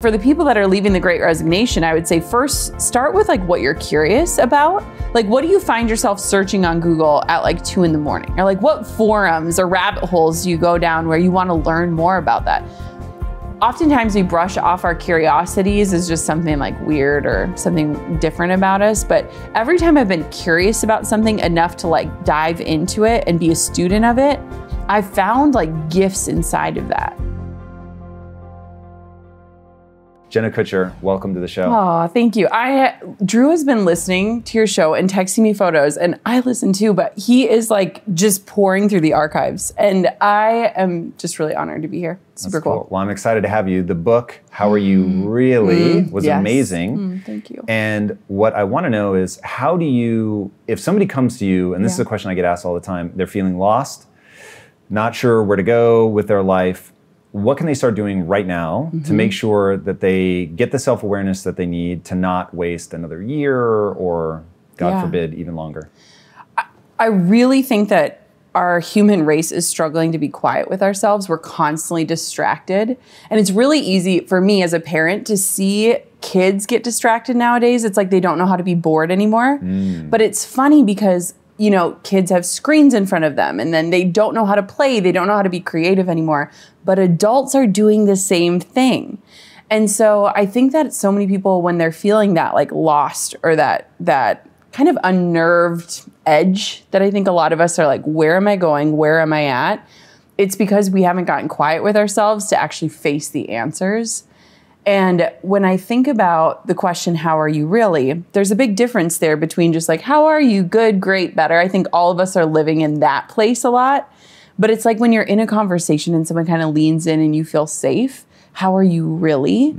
For the people that are leaving the Great Resignation, I would say first start with like what you're curious about. Like, what do you find yourself searching on Google at like 2 in the morning? Or like what forums or rabbit holes do you go down where you want to learn more about that? Oftentimes we brush off our curiosities as just something like weird or something different about us. But every time I've been curious about something enough to like dive into it and be a student of it, I've found like gifts inside of that. Jenna Kutcher, welcome to the show. Oh, thank you. Drew has been listening to your show and texting me photos, and I listen too, but he is like just pouring through the archives, and I am just really honored to be here. Super cool. Well, I'm excited to have you. The book, How Are You Really, was yes. amazing. Thank you. And what I want to know is, how do you, if somebody comes to you, and this is a question I get asked all the time, they're feeling lost, not sure where to go with their life, what can they start doing right now to make sure that they get the self-awareness that they need to not waste another year or, God forbid, even longer? I really think that our human race is struggling to be quiet with ourselves. We're constantly distracted. And it's really easy for me as a parent to see kids get distracted nowadays. It's like they don't know how to be bored anymore. But it's funny because you know, kids have screens in front of them and then they don't know how to play. They don't know how to be creative anymore. But adults are doing the same thing. And so I think that so many people, when they're feeling that like lost or that kind of unnerved edge that I think a lot of us are like, where am I going? Where am I at? It's because we haven't gotten quiet with ourselves to actually face the answers. And when I think about the question, how are you really? There's a big difference there between just like, how are you? Good, great, better. I think all of us are living in that place a lot. But it's like when you're in a conversation and someone kind of leans in and you feel safe, how are you really?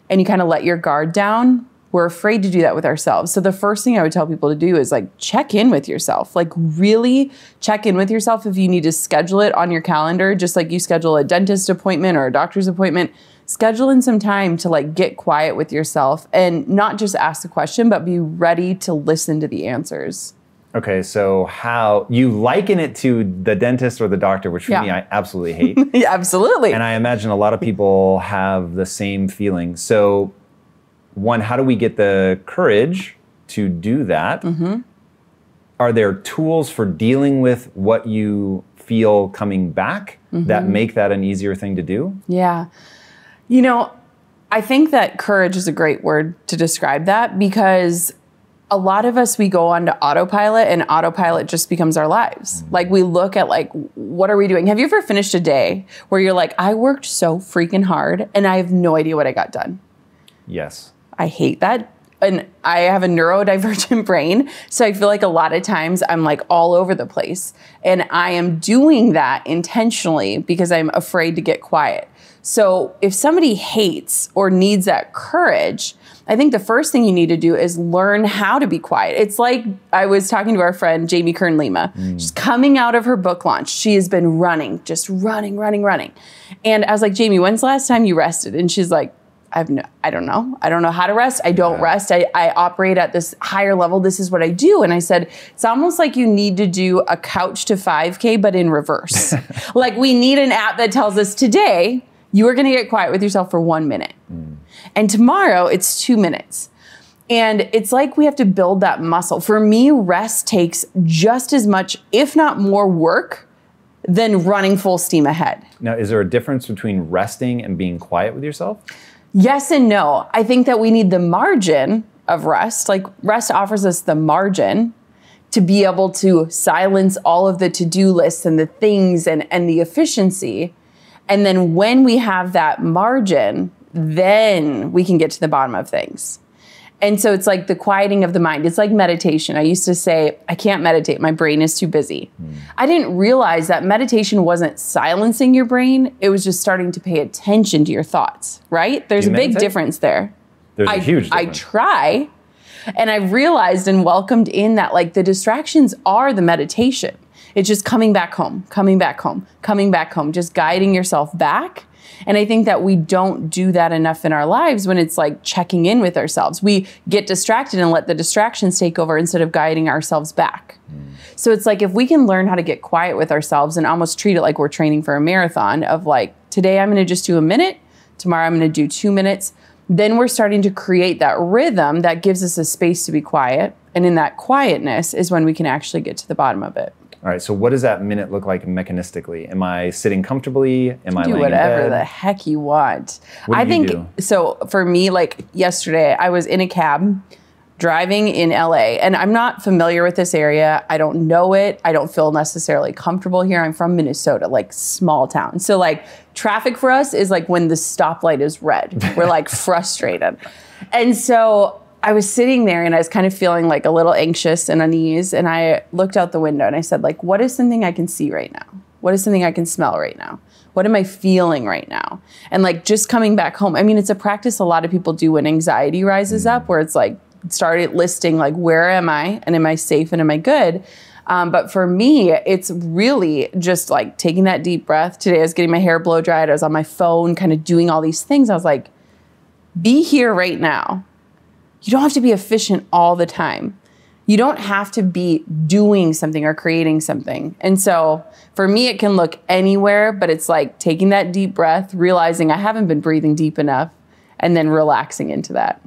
And you kind of let your guard down. We're afraid to do that with ourselves. So the first thing I would tell people to do is like check in with yourself, like really check in with yourself. If you need to schedule it on your calendar, just like you schedule a dentist appointment or a doctor's appointment, schedule in some time to like get quiet with yourself and not just ask the question, but be ready to listen to the answers. Okay, so how you liken it to the dentist or the doctor, which for me, I absolutely hate. Yeah, absolutely. And I imagine a lot of people have the same feeling. So one, how do we get the courage to do that? Are there tools for dealing with what you feel coming back that make that an easier thing to do? Yeah. You know, I think that courage is a great word to describe that because a lot of us, we go on to autopilot and autopilot just becomes our lives. Like we look at like, what are we doing? Have you ever finished a day where you're like, I worked so freaking hard and I have no idea what I got done? Yes. I hate that. And I have a neurodivergent brain. So I feel like a lot of times I'm like all over the place. And I am doing that intentionally because I'm afraid to get quiet. So if somebody hates or needs that courage, I think the first thing you need to do is learn how to be quiet. It's like I was talking to our friend, Jamie Kern-Lima. She's coming out of her book launch. She has been running, just running. And I was like, Jamie, when's the last time you rested? And she's like, I don't know. I don't know how to rest. I don't rest. I operate at this higher level. This is what I do. And I said, it's almost like you need to do a couch to 5K, but in reverse. Like we need an app that tells us today, you are going to get quiet with yourself for 1 minute. And tomorrow it's 2 minutes. And it's like we have to build that muscle. For me, rest takes just as much, if not more work than running full steam ahead. Now, is there a difference between resting and being quiet with yourself? Yes and no. I think that we need the margin of rest. Like rest offers us the margin to be able to silence all of the to-do lists and the things and the efficiency. And then when we have that margin, then we can get to the bottom of things. And so it's like the quieting of the mind. It's like meditation. I used to say, I can't meditate. My brain is too busy. I didn't realize that meditation wasn't silencing your brain. It was just starting to pay attention to your thoughts, right? There's a big difference there. There's a huge difference. I try, and I've realized and welcomed in that like the distractions are the meditation. It's just coming back home, just guiding yourself back. And I think that we don't do that enough in our lives when it's like checking in with ourselves. We get distracted and let the distractions take over instead of guiding ourselves back. So it's like if we can learn how to get quiet with ourselves and almost treat it like we're training for a marathon of like, today I'm going to just do a minute, tomorrow I'm going to do 2 minutes. then we're starting to create that rhythm that gives us a space to be quiet. And in that quietness is when we can actually get to the bottom of it. All right, so what does that minute look like mechanistically? Am I sitting comfortably? Am I laying in bed? Do whatever the heck you want. What do you do? So for me, like yesterday, I was in a cab driving in LA, and I'm not familiar with this area. I don't know it. I don't feel necessarily comfortable here. I'm from Minnesota, like small town. So like traffic for us is like when the stoplight is red. We're like frustrated. And so I was sitting there and I was kind of feeling like a little anxious and unease. And I looked out the window and I said, like, what is something I can see right now? What is something I can smell right now? What am I feeling right now? And like just coming back home. I mean, it's a practice a lot of people do when anxiety rises up, where it's like, started listing like, where am I? And am I safe? And am I good? But for me, it's really just like taking that deep breath. Today I was getting my hair blow dried. I was on my phone kind of doing all these things. I was like, be here right now. You don't have to be efficient all the time. You don't have to be doing something or creating something. And so for me, it can look anywhere, but it's like taking that deep breath, realizing I haven't been breathing deep enough, and then relaxing into that.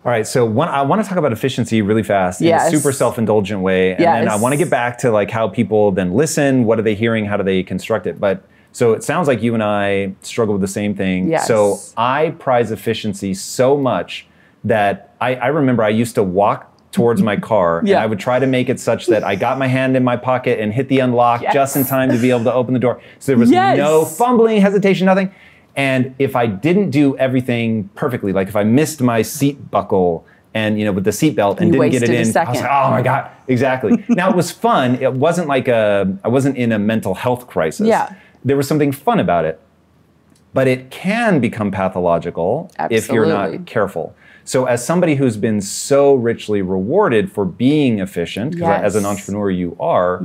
All right, so I want to talk about efficiency really fast in a super self-indulgent way. And then I want to get back to like how people then listen, what are they hearing, how do they construct it? But so it sounds like you and I struggle with the same thing. Yes. So I prize efficiency so much that I remember I used to walk towards my car and I would try to make it such that I got my hand in my pocket and hit the unlock just in time to be able to open the door. So there was no fumbling, hesitation, nothing. And if I didn't do everything perfectly, like if I missed my seat buckle and, with the seatbelt and didn't get it in, I was like, oh my God, exactly. Now it was fun. It wasn't like I wasn't in a mental health crisis. Yeah. There was something fun about it, but it can become pathological if you're not careful. So as somebody who's been so richly rewarded for being efficient, because as an entrepreneur you are,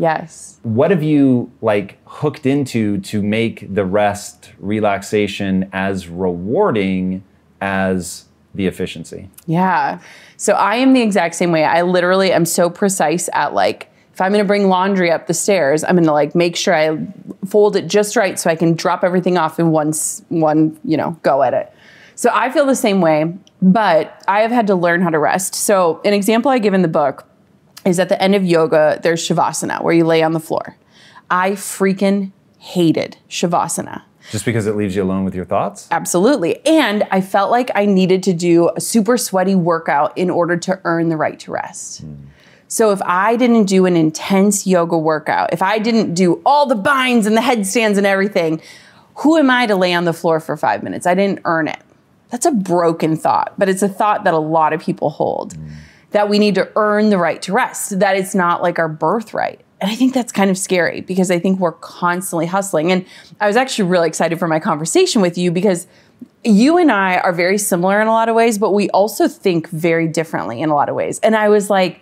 what have you like hooked into to make the rest, relaxation as rewarding as the efficiency? Yeah. So I am the exact same way. I literally am so precise at like, if I'm going to bring laundry up the stairs, I'm going to like make sure I fold it just right so I can drop everything off in one go at it. So I feel the same way, but I have had to learn how to rest. So an example I give in the book is at the end of yoga, there's Shavasana, where you lay on the floor. I freaking hated Shavasana. Just because it leaves you alone with your thoughts? Absolutely. And I felt like I needed to do a super sweaty workout in order to earn the right to rest. So if I didn't do an intense yoga workout, if I didn't do all the binds and the headstands and everything, who am I to lay on the floor for 5 minutes? I didn't earn it. That's a broken thought, but it's a thought that a lot of people hold, that we need to earn the right to rest, that it's not like our birthright. And I think that's kind of scary because I think we're constantly hustling. And I was actually really excited for my conversation with you because you and I are very similar in a lot of ways, but we also think very differently in a lot of ways. And I was like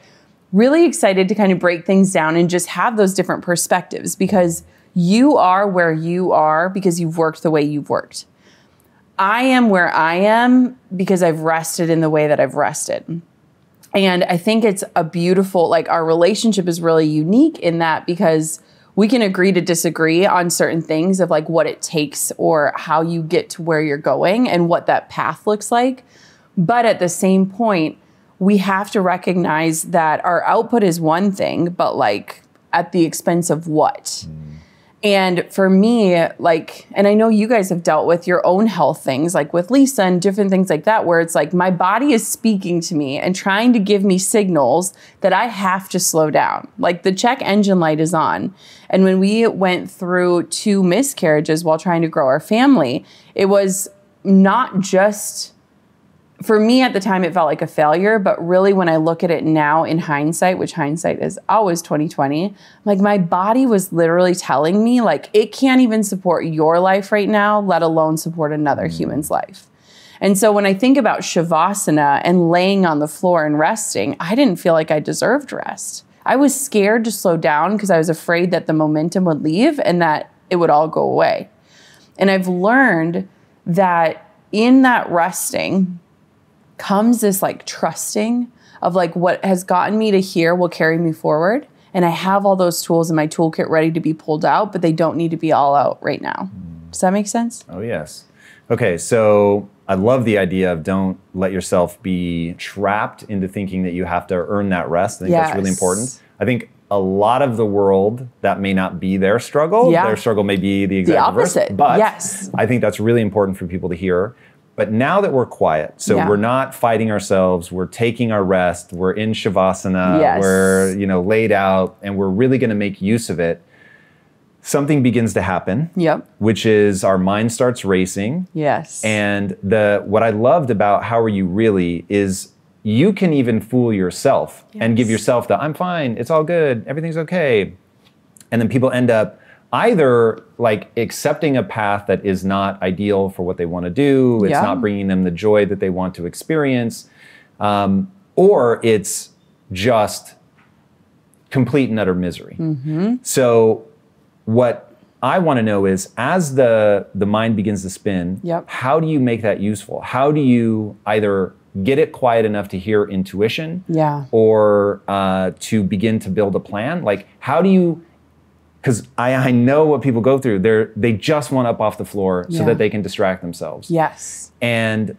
really excited to kind of break things down and just have those different perspectives, because you are where you are because you've worked the way you've worked. I am where I am because I've rested in the way that I've rested. And I think it's a beautiful, like our relationship is really unique in that, because we can agree to disagree on certain things of like what it takes or how you get to where you're going and what that path looks like. But at the same point, we have to recognize that our output is one thing, but like at the expense of what? And for me, like, and I know you guys have dealt with your own health things, like with Lisa and different things like that, where it's like my body is speaking to me and trying to give me signals that I have to slow down. Like the check engine light is on. And when we went through 2 miscarriages while trying to grow our family, it was not just, for me at the time, it felt like a failure, but really when I look at it now in hindsight, which hindsight is always 2020, like my body was literally telling me like, it can't even support your life right now, let alone support another human's life. And so when I think about Shavasana and laying on the floor and resting, I didn't feel like I deserved rest. I was scared to slow down because I was afraid that the momentum would leave and that it would all go away. And I've learned that in that resting comes this like trusting of like what has gotten me to here will carry me forward. And I have all those tools in my toolkit ready to be pulled out, but they don't need to be all out right now. Does that make sense? Oh, yes. Okay, so I love the idea of don't let yourself be trapped into thinking that you have to earn that rest. I think that's really important. I think a lot of the world, that may not be their struggle. Their struggle may be the exact opposite. Reverse, but I think that's really important for people to hear. But now that we're quiet, so we're not fighting ourselves, we're taking our rest, we're in Shavasana, we're laid out, and we're really going to make use of it. Something begins to happen, which is our mind starts racing. And what I loved about How Are You Really is you can even fool yourself and give yourself the, I'm fine, it's all good, everything's okay. And then people end up either like accepting a path that is not ideal for what they want to do, it's not bringing them the joy that they want to experience, or it's just complete and utter misery. So what I want to know is, as the mind begins to spin, how do you make that useful? How do you either get it quiet enough to hear intuition, or to begin to build a plan? Like, how do you, because I know what people go through. They just want up off the floor so that they can distract themselves. And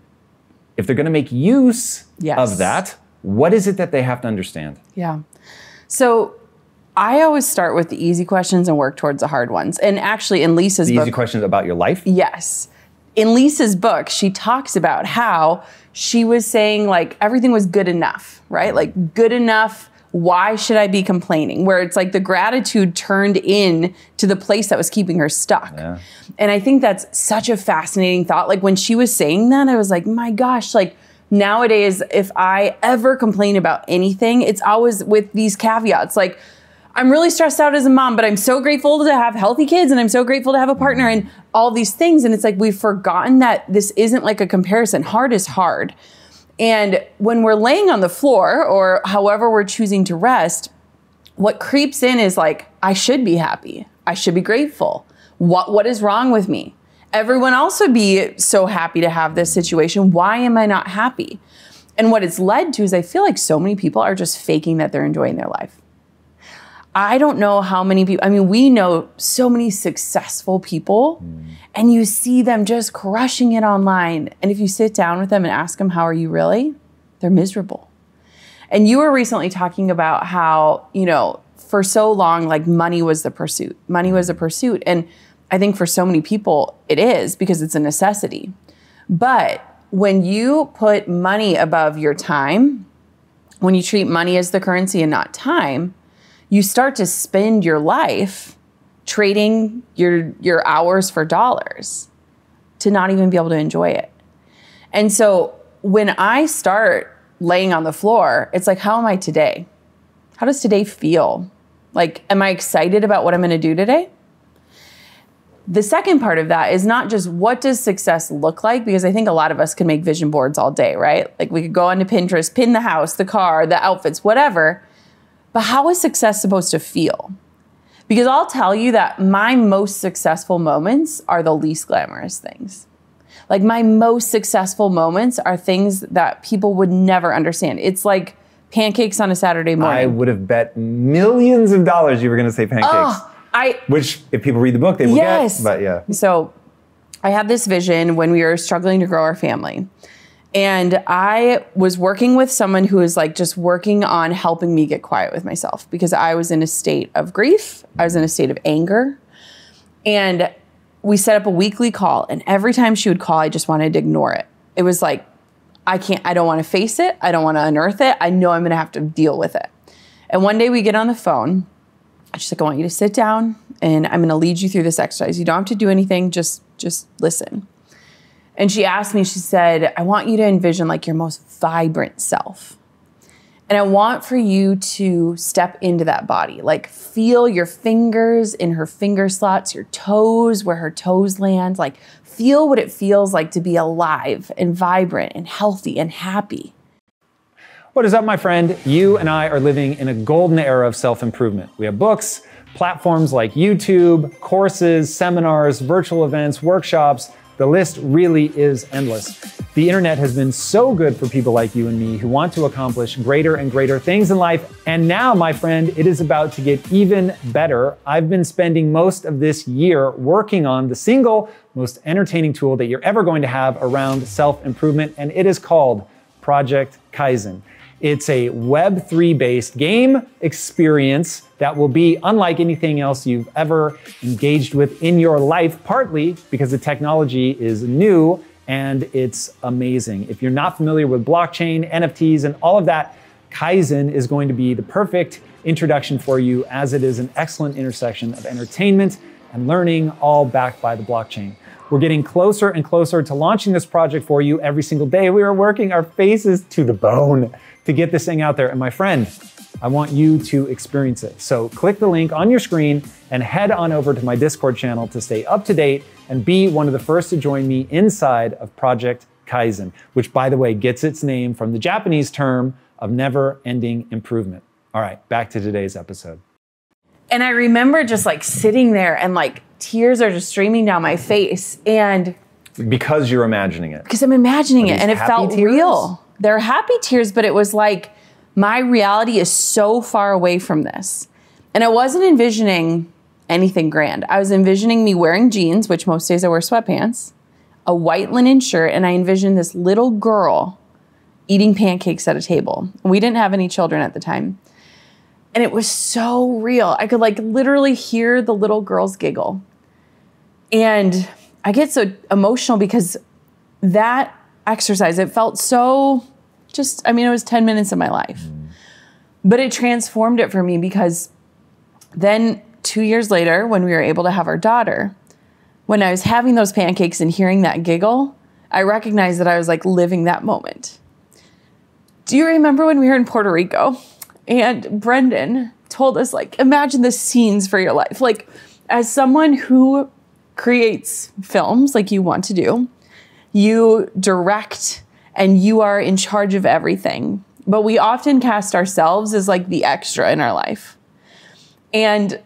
if they're going to make use of that, what is it that they have to understand? So I always start with the easy questions and work towards the hard ones. And actually, in Lisa's book, the easy questions about your life? In Lisa's book, she talks about how she was saying like everything was good enough, right? Like good enough. Why should I be complaining? Where it's like the gratitude turned in to the place that was keeping her stuck. And I think that's such a fascinating thought. Like when she was saying that, I was like, my gosh, like nowadays, if I ever complain about anything, it's always with these caveats. Like, I'm really stressed out as a mom, but I'm so grateful to have healthy kids and I'm so grateful to have a partner and all these things. And it's like, we've forgotten that this isn't like a comparison. Hard is hard. And when we're laying on the floor or however we're choosing to rest, what creeps in is like, I should be happy. I should be grateful. What is wrong with me? Everyone else would be so happy to have this situation. Why am I not happy? And what it's led to is I feel like so many people are just faking that they're enjoying their life. I don't know how many people, I mean, we know so many successful people and you see them just crushing it online. And if you sit down with them and ask them, how are you really? They're miserable. And you were recently talking about how, for so long, like money was the pursuit. Money was a pursuit. And I think for so many people, it is because it's a necessity. But when you put money above your time, when you treat money as the currency and not time, you start to spend your life trading your hours for dollars to not even be able to enjoy it. And so when I start laying on the floor, it's like, how am I today? How does today feel? Like, am I excited about what I'm going to do today? The second part of that is not just what does success look like, because I think a lot of us can make vision boards all day, right? Like we could go onto Pinterest, pin the house, the car, the outfits, whatever. But how is success supposed to feel? Because I'll tell you that my most successful moments are the least glamorous things. Like my most successful moments are things that people would never understand. It's like pancakes on a Saturday morning. I would have bet millions of dollars you were going to say pancakes. Which, if people read the book, they will get. But yeah. So I had this vision when we were struggling to grow our family. And I was working with someone who was like just working on helping me get quiet with myself because I was in a state of grief. I was in a state of anger. And we set up a weekly call. And every time she would call, I just wanted to ignore it. It was like, I don't want to face it. I don't want to unearth it. I know I'm going to have to deal with it. And one day we get on the phone. She's like, I want you to sit down and I'm going to lead you through this exercise. You don't have to do anything. Just listen. And she asked me, she said, I want you to envision like your most vibrant self. And I want for you to step into that body, like feel your fingers in her finger slots, your toes, where her toes land, like feel what it feels like to be alive and vibrant and healthy and happy. What is up, my friend? You and I are living in a golden era of self-improvement. We have books, platforms like YouTube, courses, seminars, virtual events, workshops, The list really is endless. The internet has been so good for people like you and me who want to accomplish greater and greater things in life. And now, my friend, it is about to get even better. I've been spending most of this year working on the single most entertaining tool that you're ever going to have around self-improvement, and it is called Project Kaizen. It's a Web3 based game experience that will be unlike anything else you've ever engaged with in your life, partly because the technology is new and it's amazing. If you're not familiar with blockchain, NFTs, and all of that, Kaizen is going to be the perfect introduction for you, as it is an excellent intersection of entertainment and learning, all backed by the blockchain. We're getting closer and closer to launching this project for you every single day. We are working our faces to the bone to get this thing out there. And my friend, I want you to experience it. So click the link on your screen and head on over to my Discord channel to stay up to date and be one of the first to join me inside of Project Kaizen, which, by the way, gets its name from the Japanese term of never-ending improvement. All right, back to today's episode. And I remember just like sitting there and like tears are just streaming down my face. And because you're imagining it. Because I'm imagining it and it felt tears? real. They're happy tears, but it was like my reality is so far away from this. And I wasn't envisioning anything grand. I was envisioning me wearing jeans, which most days I wear sweatpants, a white linen shirt, and I envisioned this little girl eating pancakes at a table. We didn't have any children at the time. And it was so real. I could like literally hear the little girls giggle. And I get so emotional because that exercise, it felt so just, I mean, it was 10 minutes of my life. But it transformed it for me because then 2 years later, when we were able to have our daughter, when I was having those pancakes and hearing that giggle, I recognized that I was like living that moment. Do you remember when we were in Puerto Rico and Brendan told us, like, imagine the scenes for your life. Like, as someone who creates films like you want to do, you direct and you are in charge of everything. But we often cast ourselves as like the extra in our life. And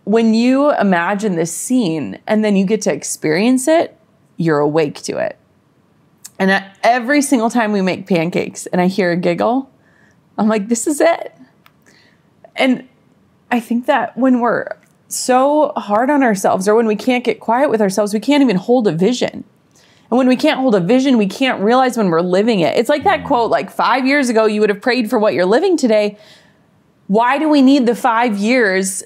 when you imagine this scene and then you get to experience it, you're awake to it. And every single time we make pancakes and I hear a giggle, I'm like, this is it. And I think that when we're so hard on ourselves or when we can't get quiet with ourselves, we can't even hold a vision. And when we can't hold a vision, we can't realize when we're living it. It's like that quote, like 5 years ago, you would have prayed for what you're living today. Why do we need the 5 years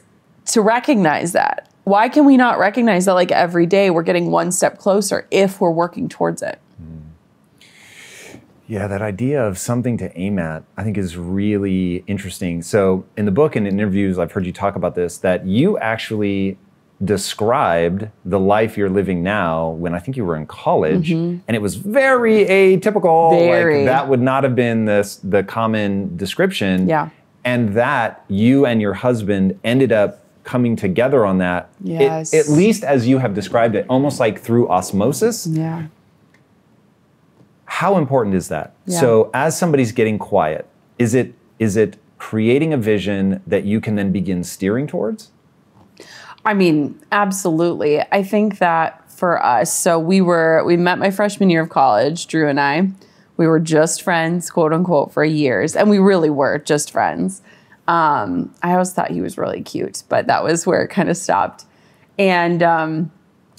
to recognize that? Why can we not recognize that like every day we're getting one step closer if we're working towards it? Yeah, that idea of something to aim at, I think is really interesting. So in the book and in interviews, I've heard you talk about this, that you actually described the life you're living now when I think you were in college, and it was very atypical. Very. Like that would not have been the common description. Yeah. And that you and your husband ended up coming together on that, Yes. at least as you have described it, almost like through osmosis. Yeah. How important is that? Yeah. So as somebody's getting quiet, is it creating a vision that you can then begin steering towards? I mean, absolutely. I think that for us, so we met my freshman year of college, Drew and I. We were just friends, quote unquote, for years. And we really were just friends. I always thought he was really cute, but that was where it kind of stopped. And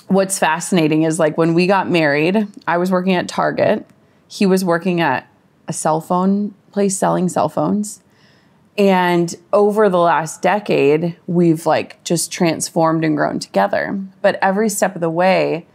what's fascinating is like when we got married, I was working at Target. He was working at a cell phone place selling cell phones. And over the last decade, we've like just transformed and grown together. But every step of the way,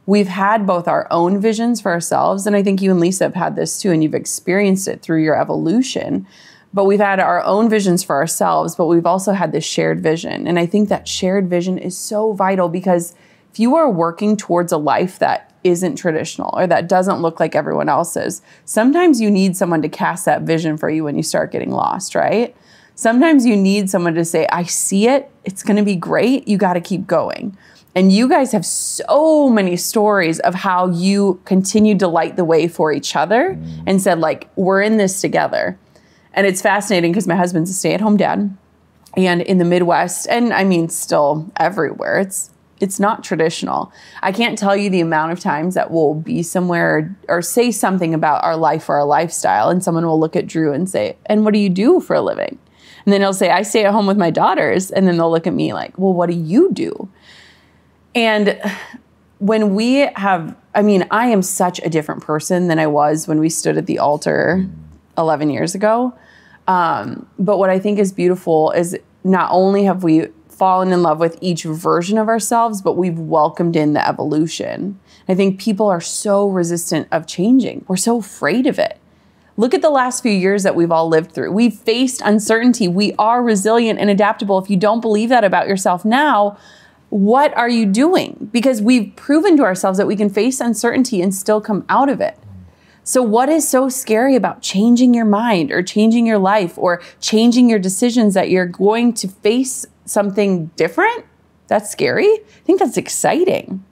we've had both our own visions for ourselves. And I think you and Lisa have had this too, and you've experienced it through your evolution. But we've had our own visions for ourselves, but we've also had this shared vision. And I think that shared vision is so vital because if you are working towards a life that isn't traditional or that doesn't look like everyone else's, sometimes you need someone to cast that vision for you when you start getting lost, right? Sometimes you need someone to say, I see it. It's going to be great. You got to keep going. And you guys have so many stories of how you continued to light the way for each other and said, like, we're in this together. And it's fascinating because my husband's a stay-at-home dad. And in the Midwest, and I mean still everywhere, it's It's not traditional. I can't tell you the amount of times that we'll be somewhere or say something about our life or our lifestyle, and someone will look at Drew and say, and what do you do for a living? And then he'll say, I stay at home with my daughters. And then they'll look at me like, well, what do you do? And when we have, I mean, I am such a different person than I was when we stood at the altar 11 years ago. But what I think is beautiful is not only have we fallen in love with each version of ourselves, but we've welcomed in the evolution. I think people are so resistant of changing. We're so afraid of it. Look at the last few years that we've all lived through. We've faced uncertainty. We are resilient and adaptable. If you don't believe that about yourself now, what are you doing? Because we've proven to ourselves that we can face uncertainty and still come out of it. So what is so scary about changing your mind or changing your life or changing your decisions that you're going to face something different? That's scary. I think that's exciting.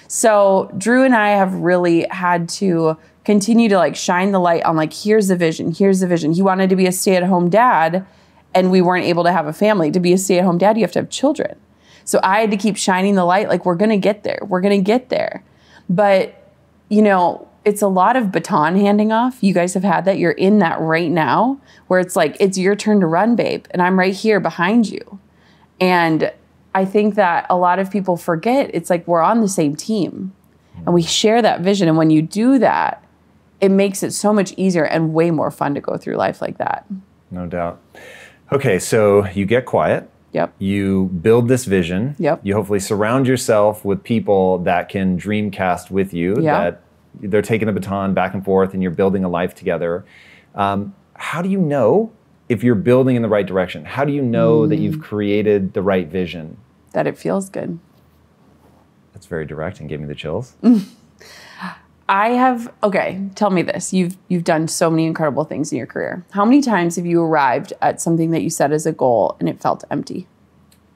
So Drew and I have really had to continue to like shine the light on like, here's the vision, here's the vision. He wanted to be a stay-at-home dad and we weren't able to have a family. To be a stay-at-home dad, you have to have children. So I had to keep shining the light, like we're going to get there. We're going to get there. But, you know, it's a lot of baton handing off. You guys have had that. You're in that right now where it's like, it's your turn to run, babe. And I'm right here behind you. And I think that a lot of people forget it's like we're on the same team and we share that vision. And when you do that, it makes it so much easier and way more fun to go through life like that. No doubt. Okay, so you get quiet. Yep. You build this vision. Yep. You hopefully surround yourself with people that can dreamcast with you, that they're taking the baton back and forth and you're building a life together. How do you know if you're building in the right direction? How do you know that you've created the right vision? That it feels good. That's very direct and gave me the chills. Okay, tell me this. You've done so many incredible things in your career. How many times have you arrived at something that you set as a goal and it felt empty?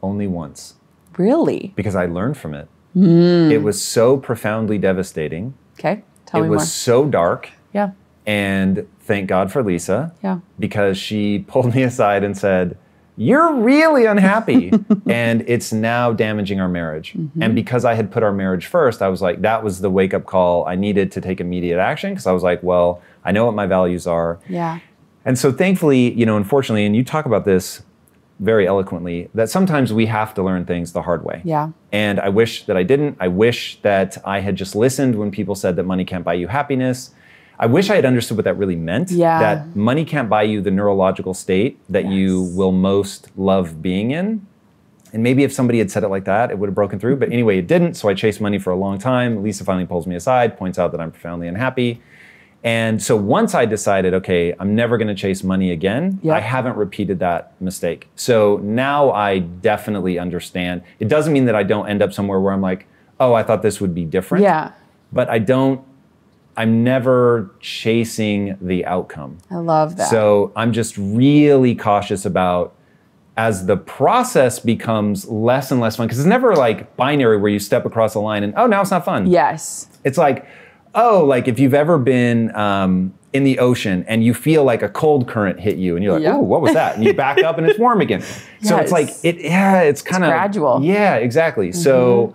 Only once. Really? Because I learned from it. It was so profoundly devastating. Okay, tell me more. It was so dark. Yeah. And thank God for Lisa. Yeah. Because she pulled me aside and said, you're really unhappy and it's now damaging our marriage. And because I had put our marriage first, I was like, that was the wake up call I needed to take immediate action. Because I was like, well, I know what my values are. Yeah. And so thankfully, you know, unfortunately, and you talk about this very eloquently, that sometimes we have to learn things the hard way. Yeah. And I wish that I didn't. I wish that I had just listened when people said that money can't buy you happiness. I wish I had understood what that really meant. Yeah. That money can't buy you the neurological state that you will most love being in. And maybe if somebody had said it like that, it would have broken through. But anyway, it didn't. So I chased money for a long time. Lisa finally pulls me aside, points out that I'm profoundly unhappy. And so once I decided, okay, I'm never going to chase money again, I haven't repeated that mistake. So now I definitely understand. It doesn't mean that I don't end up somewhere where I'm like, oh, I thought this would be different. Yeah. But I'm never chasing the outcome. I love that. So I'm just really cautious about as the process becomes less and less fun, because it's never like binary where you step across a line and, oh, now it's not fun. Yes. It's like, oh, like if you've ever been in the ocean and you feel like a cold current hit you and you're like, oh, what was that? And you back up and it's warm again. So it's like, it's kind of gradual. Yeah, exactly. So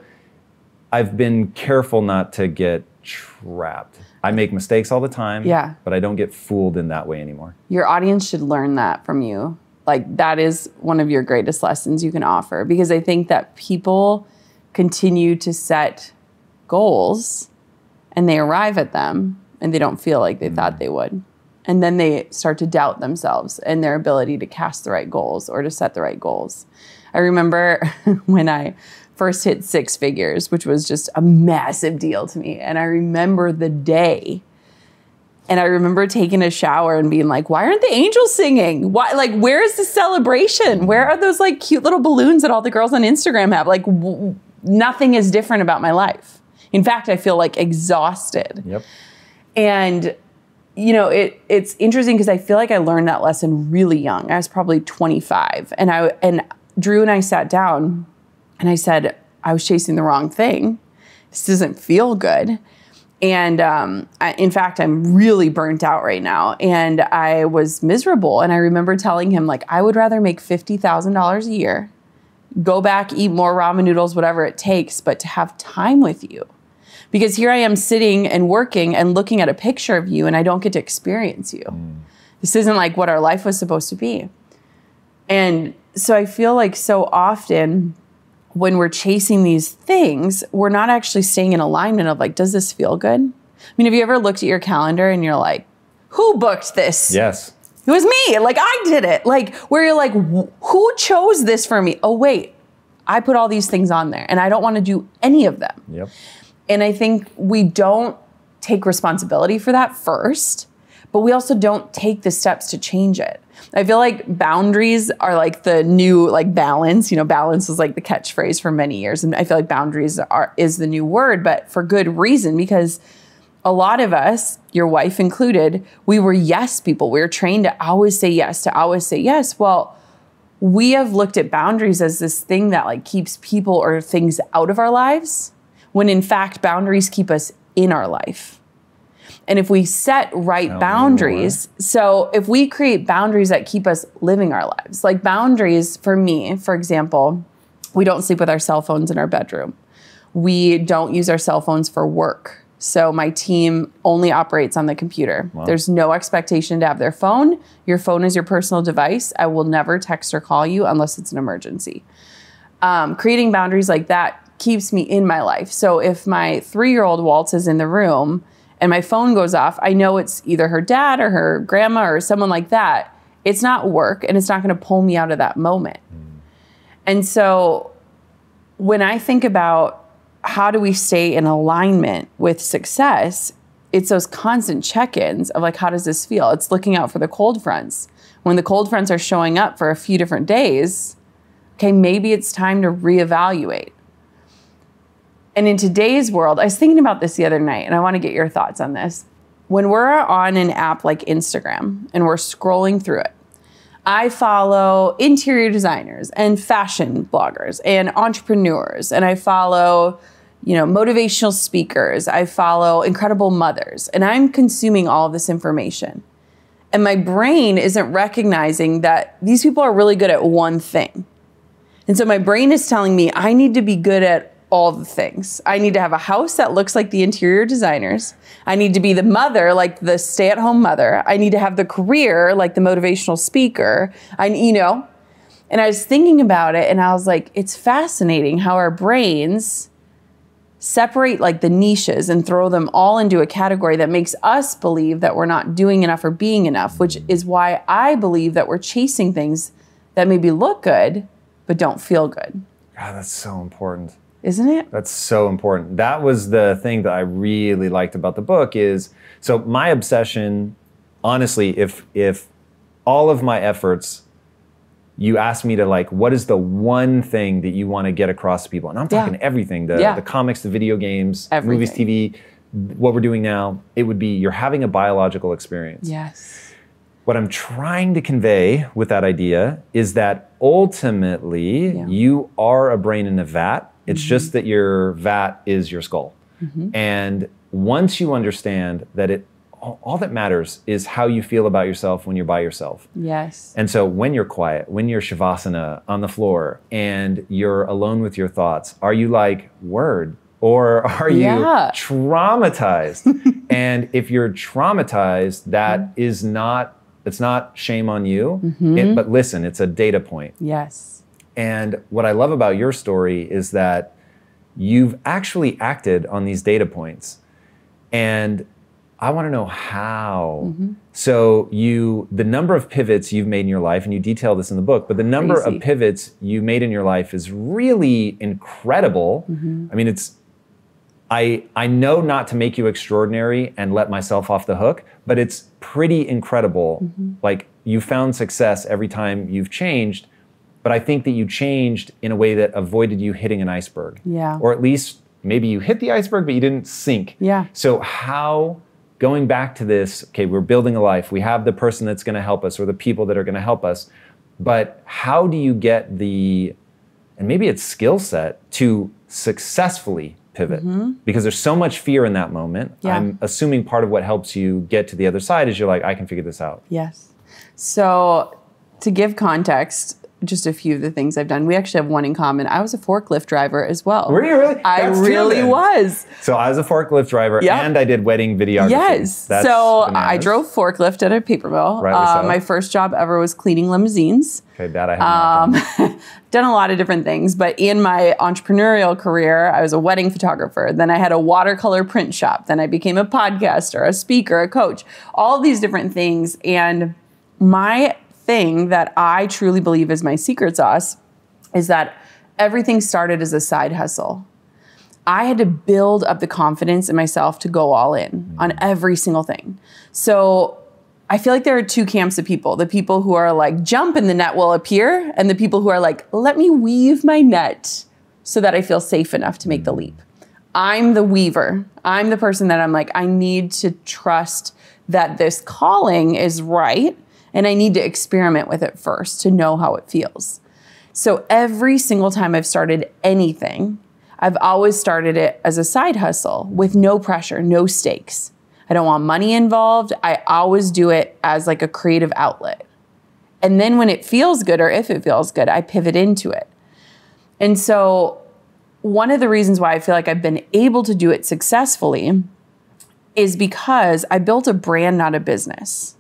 I've been careful not to get trapped. I make mistakes all the time, but I don't get fooled in that way anymore. Your audience should learn that from you. Like that is one of your greatest lessons you can offer, because I think that people continue to set goals and they arrive at them and they don't feel like they thought they would. And then they start to doubt themselves and their ability to cast the right goals or to set the right goals. I remember when I first hit 6 figures, which was just a massive deal to me. And I remember the day, and I remember taking a shower and being like, why aren't the angels singing? Why, like, where is the celebration? Where are those like cute little balloons that all the girls on Instagram have? Like nothing is different about my life. In fact, I feel like exhausted. Yep. And you know, it's interesting because I feel like I learned that lesson really young. I was probably 25, and Drew and I sat down and I said, I was chasing the wrong thing. This doesn't feel good. And in fact, I'm really burnt out right now. And I was miserable. And I remember telling him, like, I would rather make $50,000 a year go back, eat more ramen noodles, whatever it takes, but to have time with you. Because here I am sitting and working and looking at a picture of you and I don't get to experience you. This isn't like what our life was supposed to be. And so I feel like so often when we're chasing these things, we're not actually staying in alignment of like, does this feel good? I mean, have you ever looked at your calendar and you're like, who booked this? Yes. It was me. Like, I did it. Like, where you're like, who chose this for me? Oh, wait, I put all these things on there and I don't want to do any of them. Yep. And I think we don't take responsibility for that first, but we also don't take the steps to change it. I feel like boundaries are like the new like balance. You know, balance was like the catchphrase for many years. And I feel like boundaries is the new word, but for good reason, because a lot of us, your wife included, we were yes people. We were trained to always say yes, to always say yes. Well, we have looked at boundaries as this thing that like keeps people or things out of our lives, when in fact, boundaries keep us in our life. And if we set right boundaries, so if we create boundaries that keep us living our lives, like boundaries for me, for example, we don't sleep with our cell phones in our bedroom. We don't use our cell phones for work. So my team only operates on the computer. Wow. There's no expectation to have their phone. Your phone is your personal device. I will never text or call you unless it's an emergency. Creating boundaries like that keeps me in my life. So if my 3-year-old waltzes in the room and my phone goes off, I know it's either her dad or her grandma or someone like that. It's not work and it's not going to pull me out of that moment. And so when I think about how do we stay in alignment with success, it's those constant check-ins of like, how does this feel? It's looking out for the cold fronts. When the cold fronts are showing up for a few different days, okay, maybe it's time to reevaluate. And in today's world, I was thinking about this the other night, and I want to get your thoughts on this. When we're on an app like Instagram and we're scrolling through it, I follow interior designers and fashion bloggers and entrepreneurs, and I follow, you know, motivational speakers. I follow incredible mothers, and I'm consuming all of this information. And my brain isn't recognizing that these people are really good at one thing. And so my brain is telling me I need to be good at all the things. I need to have a house that looks like the interior designers. I need to be the mother, like the stay-at-home mother. I need to have the career like the motivational speaker. And I was thinking about it and I was like, it's fascinating how our brains separate like the niches and throw them all into a category that makes us believe that we're not doing enough or being enough, which is why I believe that we're chasing things that maybe look good, but don't feel good. God, that's so important. Isn't it? That's so important. That was the thing that I really liked about the book is, so my obsession, honestly, if all of my efforts, you asked me to like, what is the one thing that you want to get across to people? And I'm talking everything, the comics, the video games, movies, TV, what we're doing now, it would be you're having a biological experience. Yes. What I'm trying to convey with that idea is that ultimately you are a brain in a vat. It's just that your vat is your skull. And once you understand that all that matters is how you feel about yourself when you're by yourself. Yes. And so when you're quiet, when you're shavasana on the floor and you're alone with your thoughts, are you like, word? Or are you traumatized? And if you're traumatized, that is not, it's not shame on you, but listen, it's a data point. Yes. And what I love about your story is that you've actually acted on these data points. And I want to know how. So the number of pivots you've made in your life, and you detail this in the book, but the number of pivots you made in your life is really incredible. I mean, I know not to make you extraordinary and let myself off the hook, but it's pretty incredible. Like you found success every time you've changed. But I think that you changed in a way that avoided you hitting an iceberg. Yeah. Or at least maybe you hit the iceberg, but you didn't sink. Yeah. So how, going back to this, okay, we're building a life. We have the person that's going to help us or the people that are going to help us. But how do you get and maybe it's skill set to successfully pivot? Because there's so much fear in that moment. I'm assuming part of what helps you get to the other side is you're like, I can figure this out. Yes. So to give context, just a few of the things I've done. We actually have one in common. I was a forklift driver as well. Were you really? I really was. So I was a forklift driver and I did wedding videography. Yes. That's so bananas. I drove forklift at a paper mill. Rightly so. My first job ever was cleaning limousines. Okay, that I have not done. Done a lot of different things, but in my entrepreneurial career, I was a wedding photographer. Then I had a watercolor print shop. Then I became a podcaster, a speaker, a coach, all these different things. And my thing that I truly believe is my secret sauce is that everything started as a side hustle. I had to build up the confidence in myself to go all in on every single thing. So I feel like there are two camps of people. The people who are like, jump and the net will appear. And the people who are like, let me weave my net so that I feel safe enough to make the leap. I'm the weaver. I'm the person that I'm like, I need to trust that this calling is right. And I need to experiment with it first to know how it feels. So every single time I've started anything, I've always started it as a side hustle with no pressure, no stakes. I don't want money involved. I always do it as like a creative outlet. And then when it feels good, or if it feels good, I pivot into it. And so one of the reasons why I feel like I've been able to do it successfully is because I built a brand, not a business.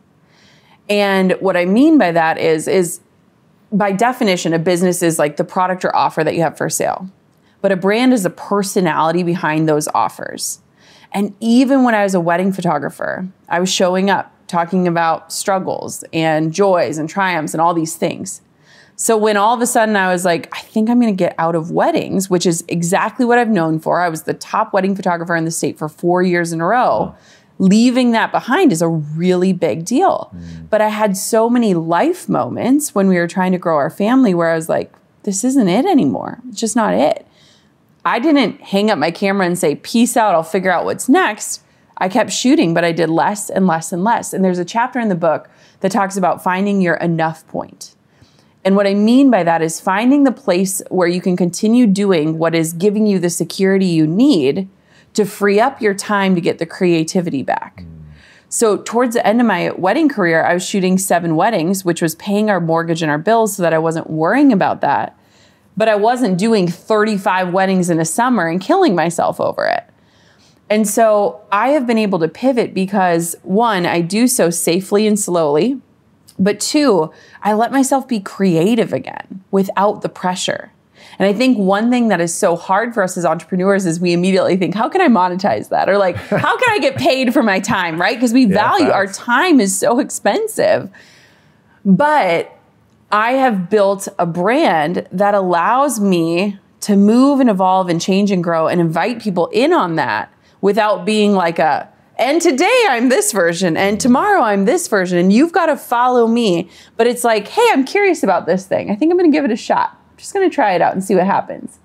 And what I mean by that is by definition, a business is like the product or offer that you have for sale. But a brand is the personality behind those offers. And even when I was a wedding photographer, I was showing up, talking about struggles and joys and triumphs and all these things. So when all of a sudden I was like, I think I'm going to get out of weddings, which is exactly what I've known for. I was the top wedding photographer in the state for 4 years in a row. Leaving that behind is a really big deal. But I had so many life moments when we were trying to grow our family where I was like, this isn't it anymore. It's just not it. I didn't hang up my camera and say, peace out, I'll figure out what's next. I kept shooting, but I did less and less and less. And there's a chapter in the book that talks about finding your enough point. And what I mean by that is finding the place where you can continue doing what is giving you the security you need to free up your time to get the creativity back. So towards the end of my wedding career, I was shooting 7 weddings, which was paying our mortgage and our bills so that I wasn't worrying about that. But I wasn't doing 35 weddings in a summer and killing myself over it. And so I have been able to pivot because 1, I do so safely and slowly, but 2, I let myself be creative again without the pressure. And I think one thing that is so hard for us as entrepreneurs is we immediately think, how can I monetize that? Or like, how can I get paid for my time, right? Because we value our time is so expensive. But I have built a brand that allows me to move and evolve and change and grow and invite people in on that without being like and today I'm this version and tomorrow I'm this version and you've got to follow me. But it's like, hey, I'm curious about this thing. I think I'm going to give it a shot. Just going to try it out and see what happens.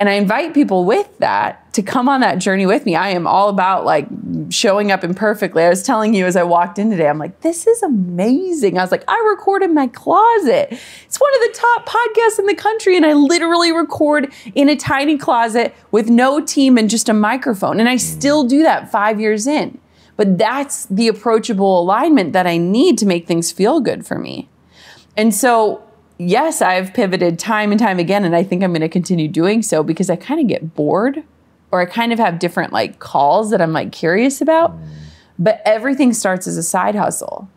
And I invite people with that to come on that journey with me. I am all about like showing up imperfectly. I was telling you as I walked in today, I'm like, this is amazing. I was like, I record in my closet. It's one of the top podcasts in the country. And I literally record in a tiny closet with no team and just a microphone. And I still do that 5 years in. But that's the approachable alignment that I need to make things feel good for me. And so yes, I've pivoted time and time again, and I think I'm going to continue doing so because I kind of get bored or I kind of have different like calls that I'm like curious about, but everything starts as a side hustle.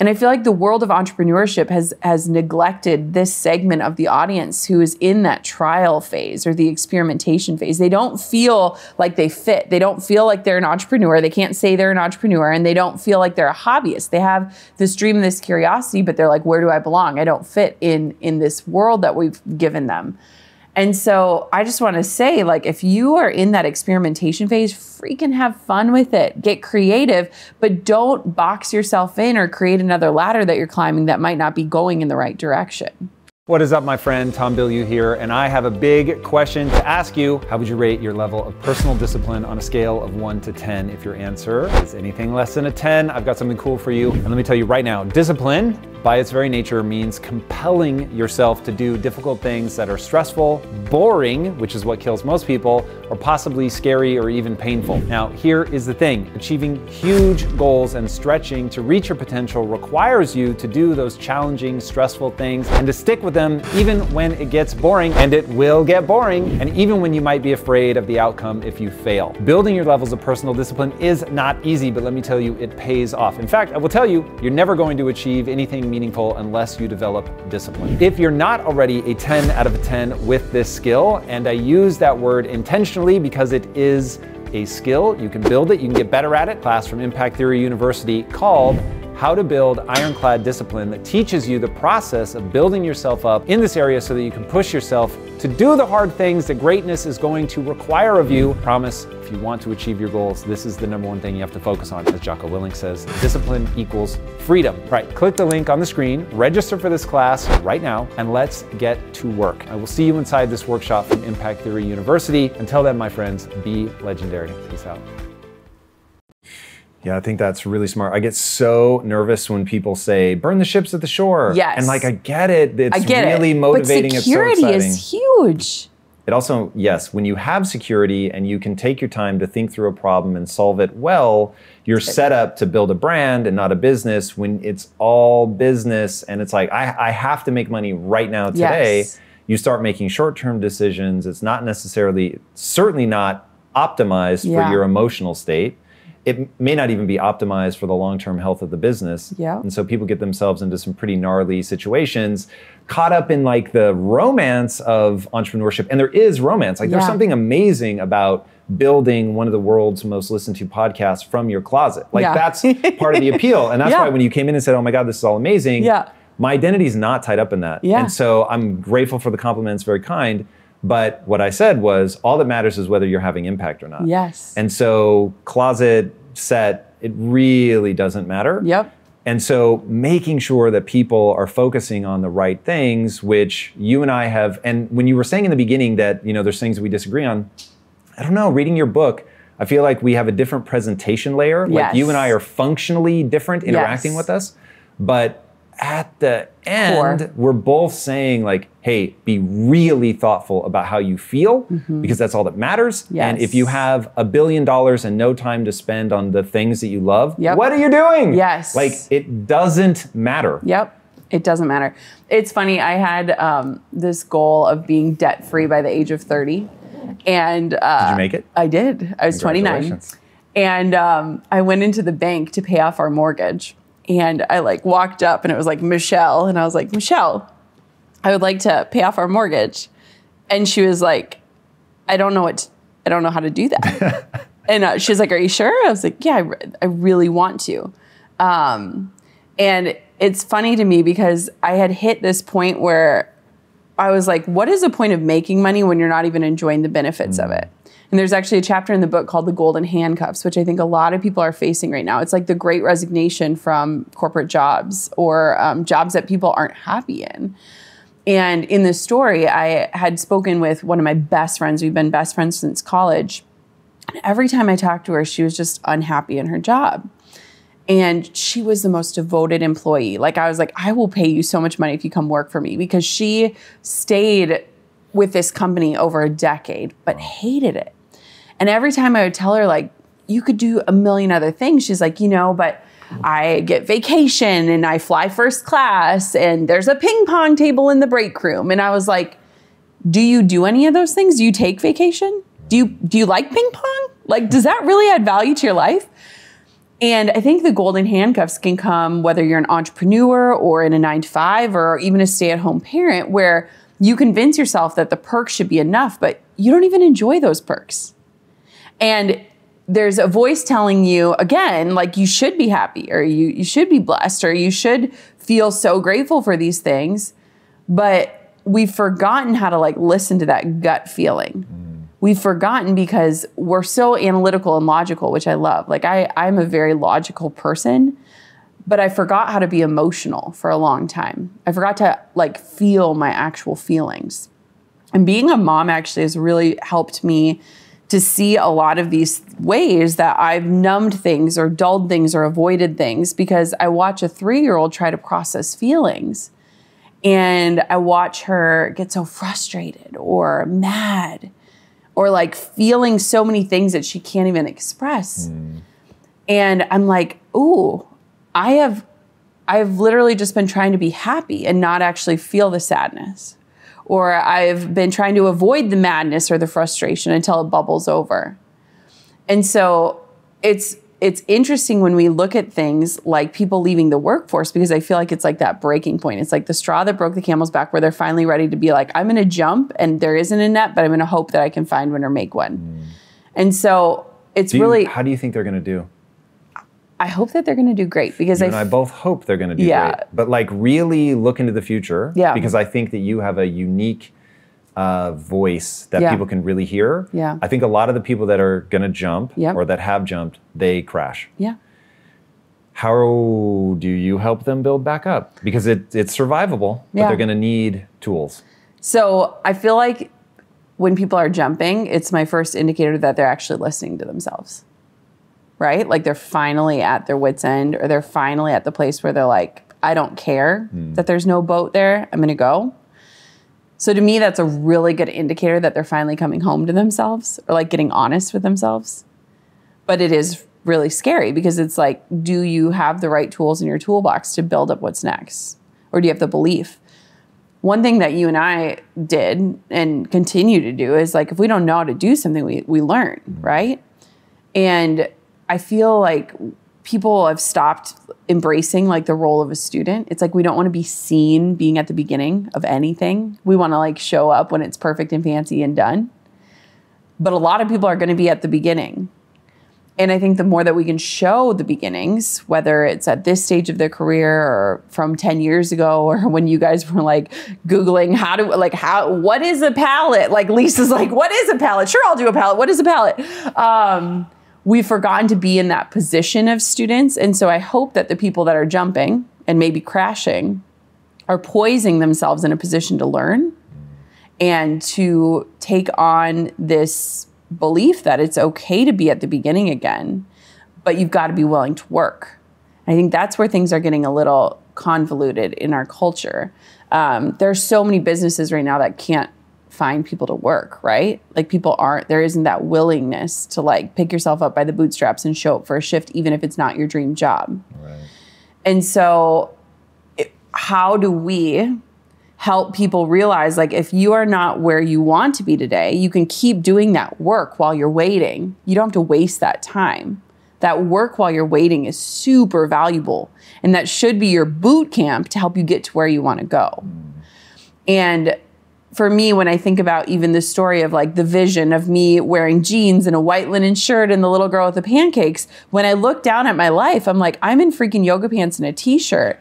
And I feel like the world of entrepreneurship has neglected this segment of the audience who is in that trial phase or the experimentation phase. They don't feel like they fit. They don't feel like they're an entrepreneur. They can't say they're an entrepreneur, and they don't feel like they're a hobbyist. They have this dream and this curiosity, but they're like, where do I belong? I don't fit in this world that we've given them. And so I just want to say, like, if you are in that experimentation phase, freaking have fun with it. Get creative, but don't box yourself in or create another ladder that you're climbing that might not be going in the right direction. What is up, my friend? Tom Bilyeu here, and I have a big question to ask you. How would you rate your level of personal discipline on a scale of 1 to 10? If your answer is anything less than a 10, I've got something cool for you. And let me tell you right now, discipline by its very nature, means compelling yourself to do difficult things that are stressful, boring, which is what kills most people, or possibly scary or even painful. Now, here is the thing. Achieving huge goals and stretching to reach your potential requires you to do those challenging, stressful things and to stick with them even when it gets boring, and it will get boring, and even when you might be afraid of the outcome if you fail. Building your levels of personal discipline is not easy, but let me tell you, it pays off. In fact, I will tell you, you're never going to achieve anything meaningful unless you develop discipline. If you're not already a 10 out of 10 with this skill, and I use that word intentionally because it is a skill, you can build it, you can get better at it. Class from Impact Theory University called How to Build Ironclad Discipline, that teaches you the process of building yourself up in this area so that you can push yourself to do the hard things that greatness is going to require of you. Promise, if you want to achieve your goals, this is the #1 thing you have to focus on. As Jocko Willink says, discipline equals freedom. Right, click the link on the screen, register for this class right now, and let's get to work. I will see you inside this workshop from Impact Theory University. Until then, my friends, be legendary. Peace out. Yeah, I think that's really smart. I get so nervous when people say, burn the ships at the shore. Yes. And like, I get it. It's really motivating. But security it's so exciting. is huge. It also, yes, when you have security and you can take your time to think through a problem and solve it well, you're set up to build a brand and not a business. When it's all business and it's like, I have to make money right now today, Yes. you start making short-term decisions. It's not necessarily, certainly not optimized for your emotional state. It may not even be optimized for the long-term health of the business. Yeah. And so people get themselves into some pretty gnarly situations, caught up in like the romance of entrepreneurship. And there is romance. Like there's something amazing about building one of the world's most listened to podcasts from your closet. Like that's part of the appeal. And that's why when you came in and said, oh my God, this is all amazing. My identity is not tied up in that. And so I'm grateful for the compliments, very kind. But what I said was, all that matters is whether you're having impact or not. Yes. And so closet, set, it really doesn't matter. Yep. And so making sure that people are focusing on the right things, which you and I have, and when you were saying in the beginning that, you know, there's things that we disagree on, I don't know, reading your book, I feel like we have a different presentation layer. Like you and I are functionally different interacting with us, but at the end, we're both saying like, hey, be really thoughtful about how you feel because that's all that matters. And if you have $1 billion and no time to spend on the things that you love, what are you doing? Like it doesn't matter. It doesn't matter. It's funny, I had this goal of being debt-free by the age of 30. And did you make it? I did. I was 29. And I went into the bank to pay off our mortgage. And I like walked up and it was like, Michelle. And I was like, Michelle, I would like to pay off our mortgage. And she was like, I don't know how to do that. And she was like, are you sure? I was like, yeah, I really want to. And it's funny to me because I had hit this point where I was like, what is the point of making money when you're not even enjoying the benefits of it? And there's actually a chapter in the book called The Golden Handcuffs, which I think a lot of people are facing right now. It's like the Great Resignation from corporate jobs or jobs that people aren't happy in. And in this story, I had spoken with one of my best friends. We've been best friends since college. And every time I talked to her, she was just unhappy in her job. And she was the most devoted employee. Like I was like, I will pay you so much money if you come work for me, because she stayed with this company over a decade, but hated it. And every time I would tell her, like, you could do a million other things, she's like, you know, but I get vacation and I fly first class and there's a ping pong table in the break room. And I was like, do you do any of those things? Do you take vacation? Do you like ping pong? Like, does that really add value to your life? And I think the golden handcuffs can come whether you're an entrepreneur or in a 9-to-5 or even a stay-at-home parent, where you convince yourself that the perks should be enough, but you don't even enjoy those perks. And there's a voice telling you, again, like you should be happy or you should be blessed or you should feel so grateful for these things. But we've forgotten how to like listen to that gut feeling. We've forgotten because we're so analytical and logical, which I love. Like I'm a very logical person, but I forgot how to be emotional for a long time. I forgot to like feel my actual feelings. And being a mom actually has really helped me to see a lot of these ways that I've numbed things or dulled things or avoided things because I watch a 3-year-old try to process feelings. And I watch her get so frustrated or mad or like feeling so many things that she can't even express. And I'm like, ooh, I've literally just been trying to be happy and not actually feel the sadness. Or I've been trying to avoid the madness or the frustration until it bubbles over. And so it's interesting when we look at things like people leaving the workforce, because I feel like it's like that breaking point. It's like the straw that broke the camel's back where they're finally ready to be like, I'm going to jump and there isn't a net, but I'm going to hope that I can find one or make one. And so it's how do you think they're going to do? I hope that they're going to do great because I both hope they're going to do great. But like really look into the future because I think that you have a unique voice that people can really hear. I think a lot of the people that are going to jump or that have jumped, they crash. How do you help them build back up? Because it's survivable, but they're going to need tools. So I feel like when people are jumping, it's my first indicator that they're actually listening to themselves. Right? Like they're finally at their wit's end or they're finally at the place where they're like, I don't care that there's no boat there. I'm going to go. So to me, that's a really good indicator that they're finally coming home to themselves or like getting honest with themselves. But it is really scary because it's like, do you have the right tools in your toolbox to build up what's next? Or do you have the belief? One thing that you and I did and continue to do is like, if we don't know how to do something, we learn, right? And I feel like people have stopped embracing like the role of a student. It's like we don't want to be seen being at the beginning of anything. We want to like show up when it's perfect and fancy and done. But a lot of people are going to be at the beginning. And I think the more that we can show the beginnings, whether it's at this stage of their career or from 10 years ago or when you guys were like Googling what is a palette? Like Lisa's like, what is a palette? Sure, I'll do a palette. What is a palette? We've forgotten to be in that position of students. And so I hope that the people that are jumping and maybe crashing are poising themselves in a position to learn and to take on this belief that it's okay to be at the beginning again, but you've got to be willing to work. I think that's where things are getting a little convoluted in our culture. There are so many businesses right now that can't find people to work, right? Like there isn't that willingness to like pick yourself up by the bootstraps and show up for a shift, even if it's not your dream job. Right. And so how do we help people realize like, if you are not where you want to be today, you can keep doing that work while you're waiting. You don't have to waste that time. That work while you're waiting is super valuable. And that should be your boot camp to help you get to where you want to go. And for me, when I think about even the story of like the vision of me wearing jeans and a white linen shirt and the little girl with the pancakes, when I look down at my life, I'm like, I'm in freaking yoga pants and a t-shirt.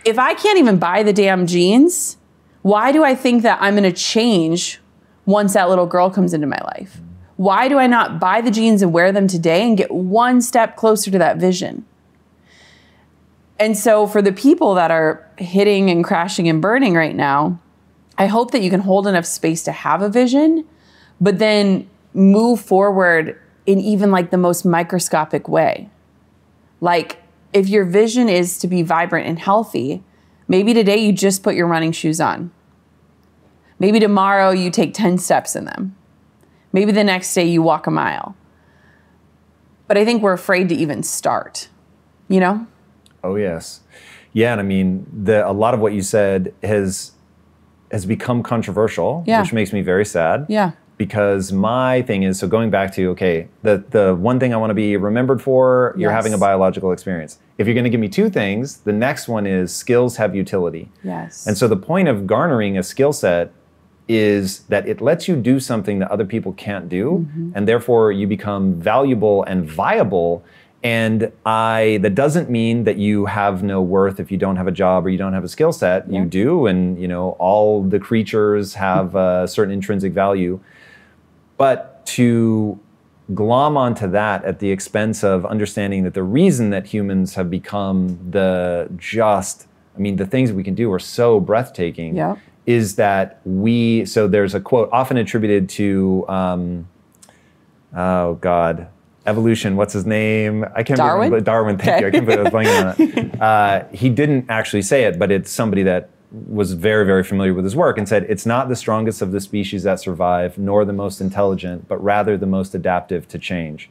If I can't even buy the damn jeans, why do I think that I'm going to change once that little girl comes into my life? Why do I not buy the jeans and wear them today and get one step closer to that vision? And so for the people that are hitting and crashing and burning right now, I hope that you can hold enough space to have a vision, but then move forward in even like the most microscopic way. Like if your vision is to be vibrant and healthy, maybe today you just put your running shoes on. Maybe tomorrow you take 10 steps in them. Maybe the next day you walk a mile. But I think we're afraid to even start, you know? Oh, yes. Yeah, and I mean, a lot of what you said has become controversial, which makes me very sad. Yeah. Because my thing is, so going back to, okay, the one thing I want to be remembered for, you're having a biological experience. If you're going to give me two things, the next one is skills have utility. Yes. And so the point of garnering a skill set is that it lets you do something that other people can't do, and therefore you become valuable and viable. And that doesn't mean that you have no worth if you don't have a job or you don't have a skill set. Yeah. You do, and all the creatures have a certain intrinsic value. But to glom onto that at the expense of understanding that the reason that humans have become the things we can do are so breathtaking, is that so there's a quote often attributed to Oh God, evolution. What's his name? I can't Darwin? remember. Darwin. Thank you. I can't believe I was blanking on it. He didn't actually say it, but it's somebody that was very, very familiar with his work and said, it's not the strongest of the species that survive, nor the most intelligent, but rather the most adaptive to change.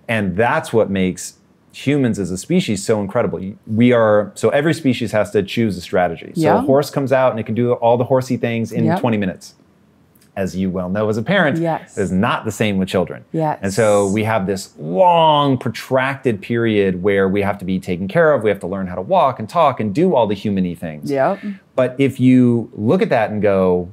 And that's what makes humans as a species so incredible. So every species has to choose a strategy. So a horse comes out and it can do all the horsey things in 20 minutes. As you well know as a parent, is not the same with children. And so we have this long, protracted period where we have to be taken care of. We have to learn how to walk and talk and do all the human-y things. But if you look at that and go,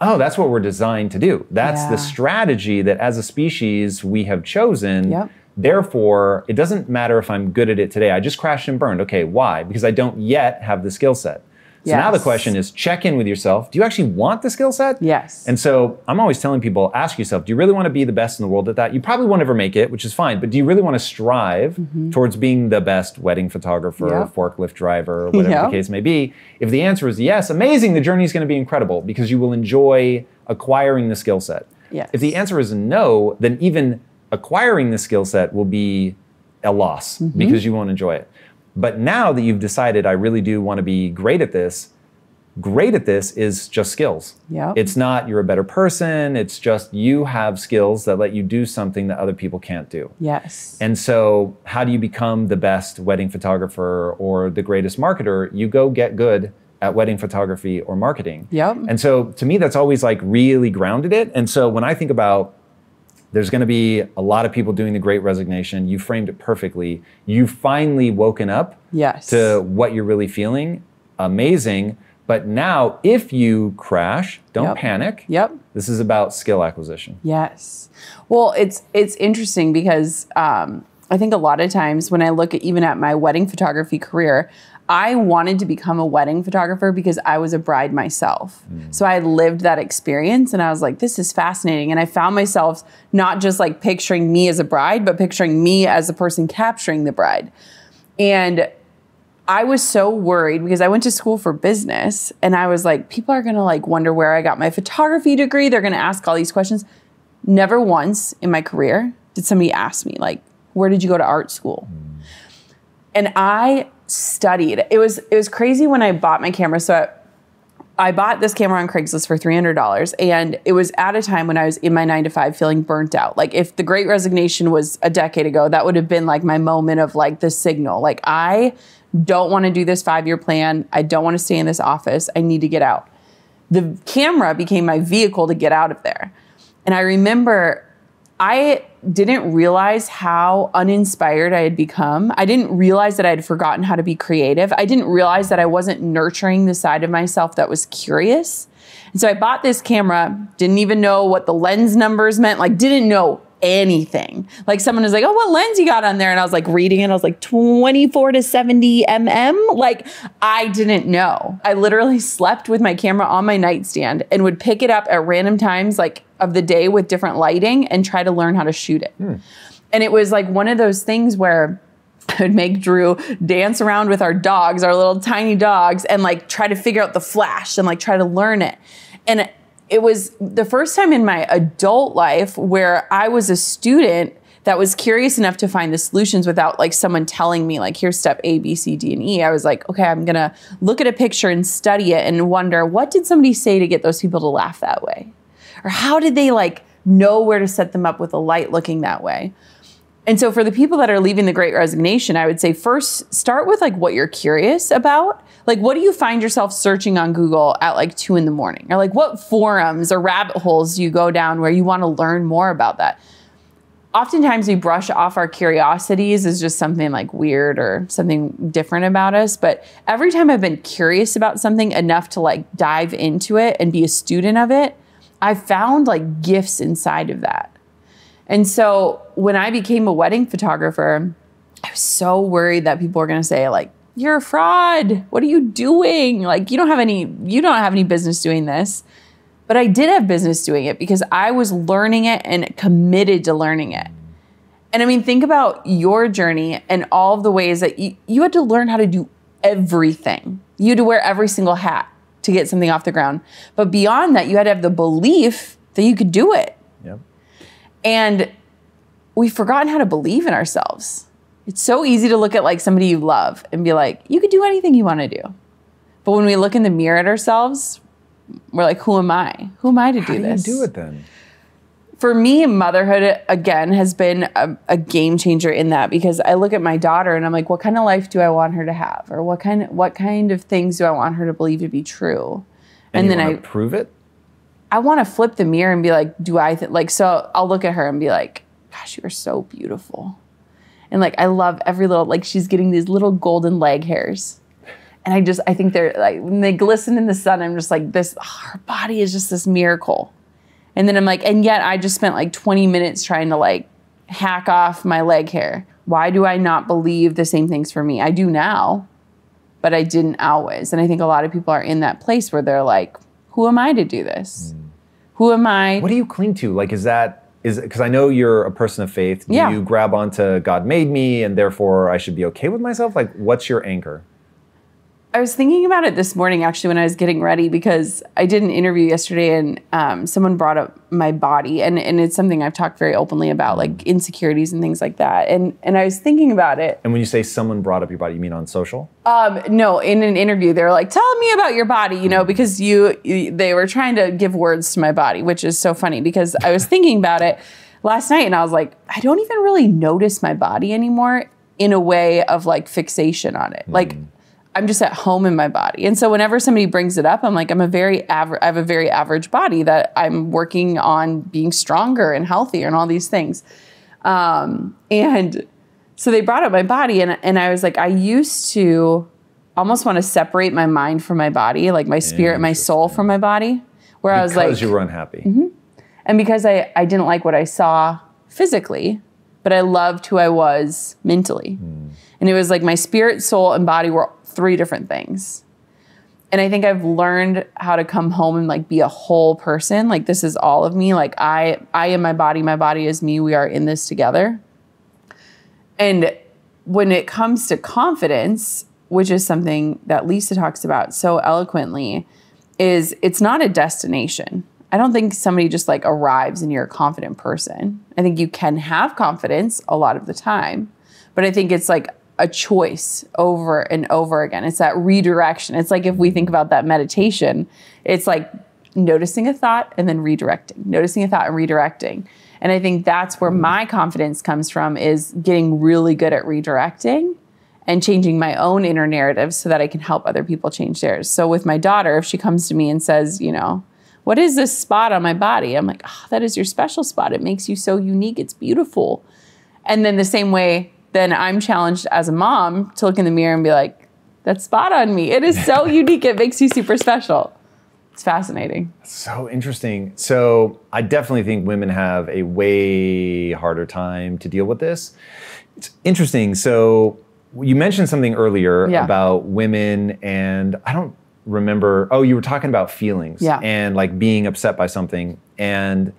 oh, that's what we're designed to do. That's the strategy that as a species we have chosen. Therefore, it doesn't matter if I'm good at it today. I just crashed and burned. Okay, why? Because I don't yet have the skill set. So now the question is, check in with yourself. Do you actually want the skill set? And so I'm always telling people, ask yourself, do you really want to be the best in the world at that? You probably won't ever make it, which is fine, but do you really want to strive towards being the best wedding photographer, forklift driver, whatever the case may be? If the answer is yes, amazing, the journey is going to be incredible because you will enjoy acquiring the skill set. If the answer is no, then even acquiring the skill set will be a loss because you won't enjoy it. But now that you've decided, I really do want to be great at this is just skills. It's not you're a better person. It's just you have skills that let you do something that other people can't do. And so how do you become the best wedding photographer or the greatest marketer? You go get good at wedding photography or marketing. And so to me, that's always like really grounded it. And so when I think about there's going to be a lot of people doing the Great Resignation. You framed it perfectly. You've finally woken up to what you're really feeling. Amazing. But now, if you crash, don't panic. This is about skill acquisition. Well, it's interesting because I think a lot of times when I look at even at my wedding photography career, I wanted to become a wedding photographer because I was a bride myself. So I lived that experience and I was like, this is fascinating. And I found myself not just like picturing me as a bride, but picturing me as the person capturing the bride. And I was so worried because I went to school for business and I was like, people are gonna like wonder where I got my photography degree. They're gonna ask all these questions. Never once in my career did somebody ask me like, where did you go to art school? And I studied. It was crazy when I bought my camera. So I bought this camera on Craigslist for $300 and it was at a time when I was in my 9-to-5 feeling burnt out. Like if the Great Resignation was a decade ago, that would have been like my moment of like the signal. Like I don't want to do this 5-year plan. I don't want to stay in this office. I need to get out. The camera became my vehicle to get out of there. And I remember I didn't realize how uninspired I had become. I didn't realize that I had forgotten how to be creative. I didn't realize that I wasn't nurturing the side of myself that was curious. And so I bought this camera, didn't even know what the lens numbers meant, like didn't know anything. Like someone was like, oh, what lens you got on there? And I was like reading it. I was like 24 to 70 mm. Like I didn't know. I literally slept with my camera on my nightstand and would pick it up at random times like of the day with different lighting and try to learn how to shoot it. And it was like one of those things where I would make Drew dance around with our dogs, our little tiny dogs, and like try to figure out the flash and like try to learn it. And it was the first time in my adult life where I was a student that was curious enough to find the solutions without like someone telling me like, here's step A, B, C, D, and E. I was like, okay, I'm going to look at a picture and study it and wonder, what did somebody say to get those people to laugh that way? Or how did they like know where to set them up with a light looking that way? And so for the people that are leaving the Great Resignation, I would say first start with like what you're curious about. Like, what do you find yourself searching on Google at like 2 a.m? Or like what forums or rabbit holes do you go down where you want to learn more about that? Oftentimes we brush off our curiosities as just something like weird or something different about us. But every time I've been curious about something enough to like dive into it and be a student of it, I found like gifts inside of that. And so when I became a wedding photographer, I was so worried that people were going to say like, you're a fraud. What are you doing? Like, you don't have any business doing this. But I did have business doing it because I was learning it and committed to learning it. And I mean, think about your journey and all of the ways that you had to learn how to do everything. You had to wear every single hat to get something off the ground. But beyond that, you had to have the belief that you could do it. Yep. And we've forgotten how to believe in ourselves. It's so easy to look at like somebody you love and be like, you could do anything you want to do. But when we look in the mirror at ourselves, we're like, who am I? Who am I to do this? How do you do it then? For me, motherhood, again, has been a game changer in that, because I look at my daughter and I'm like, what kind of life do I want her to have? Or what kind of things do I want her to believe to be true? And then I prove it? I want to flip the mirror and be like, so I'll look at her and be like, gosh, you are so beautiful. And like, I love every little, like she's getting these little golden leg hairs. And I think they're like, when they glisten in the sun, I'm just like her body is just this miracle. And then I'm like, and yet I just spent like 20 minutes trying to like hack off my leg hair. Why do I not believe the same things for me? I do now, but I didn't always. And I think a lot of people are in that place where they're like, who am I to do this? Who am I? What do you cling to? Like, because I know you're a person of faith. Do you grab onto God made me and therefore I should be okay with myself? Like, what's your anchor? I was thinking about it this morning, actually, when I was getting ready, because I did an interview yesterday and someone brought up my body. And it's something I've talked very openly about, like insecurities and things like that. And I was thinking about it. And when you say someone brought up your body, you mean on social? No, in an interview, they were like, tell me about your body, because they were trying to give words to my body, which is so funny because I was thinking about it last night and I was like, I don't even really notice my body anymore in a way of like fixation on it. Like, I'm just at home in my body. And so whenever somebody brings it up, I'm like, I have a very average body that I'm working on being stronger and healthier and all these things. And so they brought up my body and I was like, I used to almost want to separate my mind from my body, like my spirit, my soul from my body, where I was like, because you were unhappy. And because I didn't like what I saw physically, but I loved who I was mentally. And it was like my spirit, soul, and body were 3 different things. And I think I've learned how to come home and like be a whole person. Like, this is all of me. Like I am my body is me. We are in this together. And when it comes to confidence, which is something that Lisa talks about so eloquently, is it's not a destination. I don't think somebody just like arrives and you're a confident person. I think you can have confidence a lot of the time, but I think it's like a choice over and over again. It's that redirection. It's like if we think about that meditation, it's like noticing a thought and then redirecting, noticing a thought and redirecting. And I think that's where my confidence comes from, is getting really good at redirecting and changing my own inner narrative so that I can help other people change theirs. So with my daughter, if she comes to me and says, what is this spot on my body? I'm like, that is your special spot. It makes you so unique. It's beautiful. And then the same way, then I'm challenged as a mom to look in the mirror and be like, that spot on me, it is so unique. It makes you super special. It's fascinating. So interesting. So I definitely think women have a way harder time to deal with this. It's interesting. So you mentioned something earlier about women, and I don't remember. Oh, you were talking about feelings and like being upset by something. And